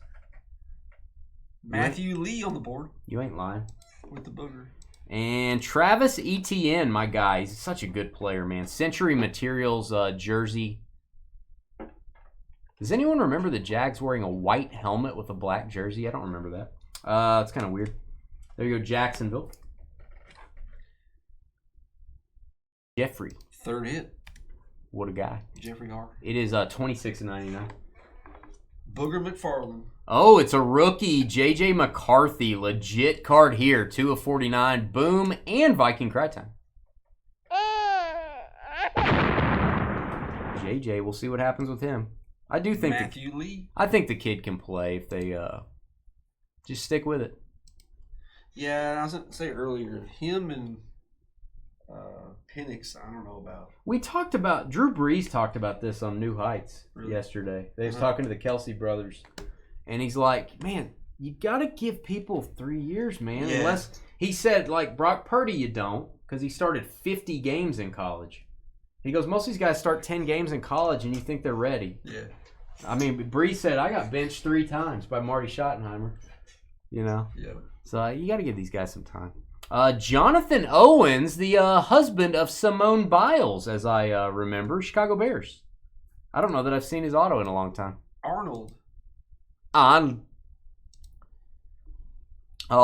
Matthew Lee on the board.
You ain't lying.
With the booger.
And Travis Etienne, my guy. He's such a good player, man. Century Materials jersey. Does anyone remember the Jags wearing a white helmet with a black jersey? I don't remember that. It's kind of weird. There you go, Jacksonville. Jeffrey.
Third hit.
What a guy.
Jeffrey Har.
It is 26 of 99.
Booger McFarland.
Oh, it's a rookie. J.J. McCarthy. Legit card here. 2 of 49. Boom. And Viking Cry Time. J.J. We'll see what happens with him. I do think
Matthew Lee.
I think the kid can play if they just stick with it.
Yeah, I was going to say earlier, him and Penix, I don't know about.
We talked about, Drew Brees talked about this on New Heights yesterday. They was talking to the Kelsey brothers, and he's like, man, you got to give people 3 years, man.
Yeah.
Unless, he said, like, Brock Purdy, you don't, because he started 50 games in college. He goes, most of these guys start 10 games in college, and you think they're ready.
Yeah.
I mean, Brees said, I got benched 3 times by Marty Schottenheimer. You know?
Yeah.
So you got to give these guys some time. Jonathan Owens, the husband of Simone Biles, as I remember, Chicago Bears. I don't know that I've seen his auto in a long time.
Arnold.
Oh,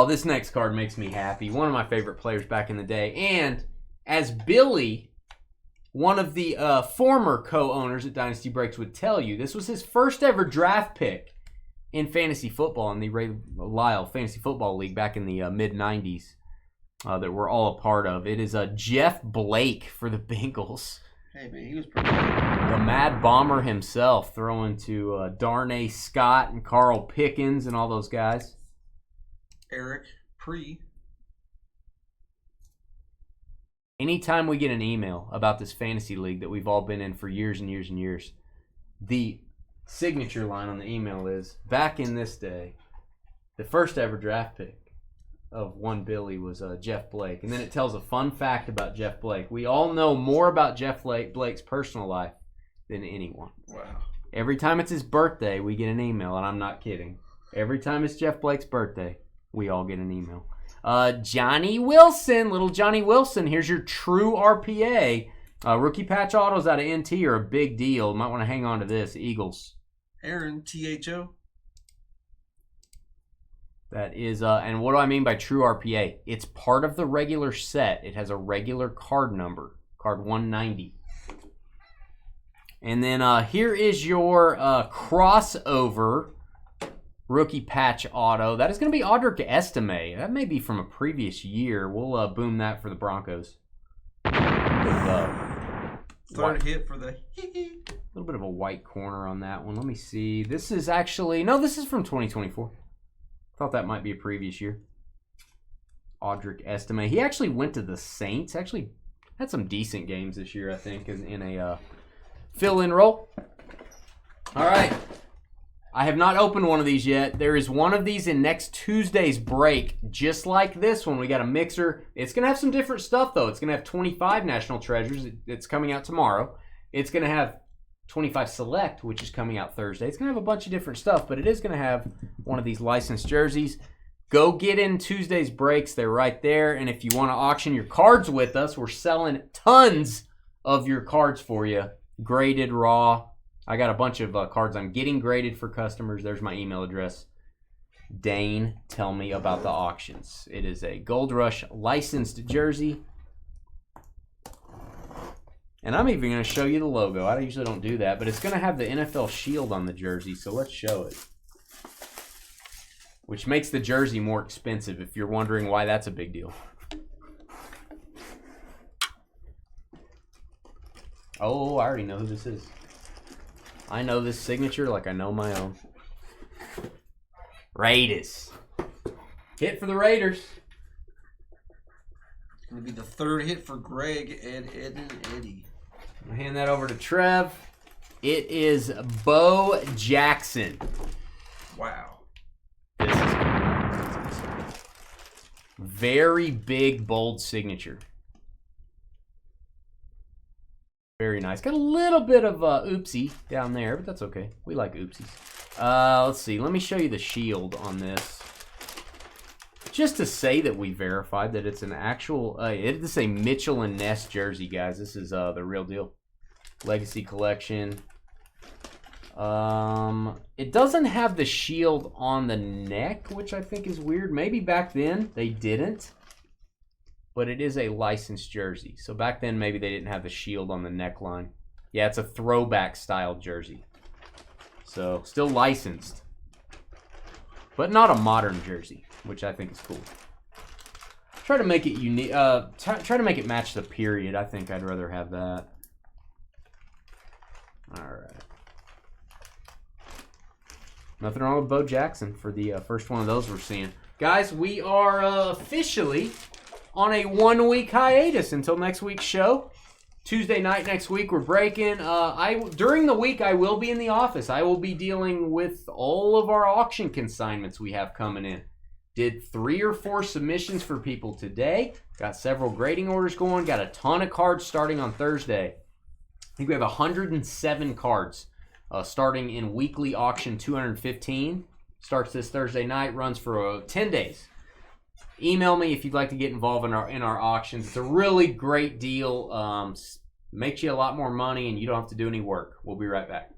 this next card makes me happy. One of my favorite players back in the day. And as Billy, one of the former co-owners at Dynasty Breaks, would tell you, this was his first ever draft pick in fantasy football in the Ray Lyle Fantasy Football League back in the mid-90s that we're all a part of. It is Jeff Blake for the Bengals.
Hey, man, he was pretty good.
The Mad Bomber himself, throwing to Darnay Scott and Carl Pickens and all those guys.
Eric Pre.
Anytime we get an email about this fantasy league that we've all been in for years and years and years, the signature line on the email is, back in this day, the first ever draft pick of one Billy was Jeff Blake. And then it tells a fun fact about Jeff Blake. We all know more about Jeff Blake's personal life than anyone.
Wow.
Every time it's his birthday, we get an email, and I'm not kidding. Every time it's Jeff Blake's birthday, we all get an email. Johnny Wilson, little Johnny Wilson. Here's your true RPA. Rookie patch autos out of NT are a big deal. Might want to hang on to this. Eagles.
Aaron THO.
That is, and what do I mean by true RPA? It's part of the regular set. It has a regular card number, card 190. And then here is your crossover rookie patch auto. That is going to be Audric Estime. That may be from a previous year. We'll boom that for the Broncos.
Third hit for the
a little bit of a white corner on that one. Let me see. This is actually, no, this is from 2024. Thought that might be a previous year. Audric Estime. He actually went to the Saints. Actually had some decent games this year, I think, in a fill-in role. All right. I have not opened one of these yet. There is one of these in next Tuesday's break, just like this one. We got a mixer. It's going to have some different stuff, though. It's going to have 25 National Treasures. It's coming out tomorrow. It's going to have 25 Select, which is coming out Thursday. It's going to have a bunch of different stuff, but it is going to have one of these licensed jerseys. Go get in Tuesday's breaks. They're right there. And if you want to auction your cards with us, we're selling tons of your cards for you. Graded, raw. I got a bunch of cards I'm getting graded for customers. There's my email address. Dane, tell me about the auctions. It is a Gold Rush licensed jersey. And I'm even going to show you the logo. I usually don't do that, but it's going to have the NFL shield on the jersey, so let's show it. Which makes the jersey more expensive if you're wondering why that's a big deal. Oh, I already know who this is. I know this signature like I know my own. Raiders. Hit for the Raiders.
It's going to be the third hit for Greg, Ed, and Eddie.
I'll hand that over to Trev. It is Bo Jackson.
Wow.
This is cool. Very big, bold signature. Very nice. Got a little bit of oopsie down there, but that's okay. We like oopsies. Let's see. Let me show you the shield on this. Just to say that we verified that it's an actual... it is a Mitchell and Ness jersey, guys. This is the real deal. Legacy collection. It doesn't have the shield on the neck, which I think is weird. Maybe back then they didn't. But it is a licensed jersey. So back then, maybe they didn't have the shield on the neckline. Yeah, it's a throwback style jersey. So, still licensed. but not a modern jersey, which I think is cool. Try to make it unique. Try to make it match the period. I think I'd rather have that. All right. Nothing wrong with Bo Jackson for the first one of those we're seeing. Guys, we are officially on a 1-week hiatus until next week's show. Tuesday night next week, we're breaking. During the week, I will be in the office. I will be dealing with all of our auction consignments we have coming in. Did 3 or 4 submissions for people today. Got several grading orders going. Got a ton of cards starting on Thursday. I think we have 107 cards starting in weekly auction 215. Starts this Thursday night, runs for 10 days. Email me if you'd like to get involved in our auctions. It's a really great deal. Makes you a lot more money, and you don't have to do any work. We'll be right back.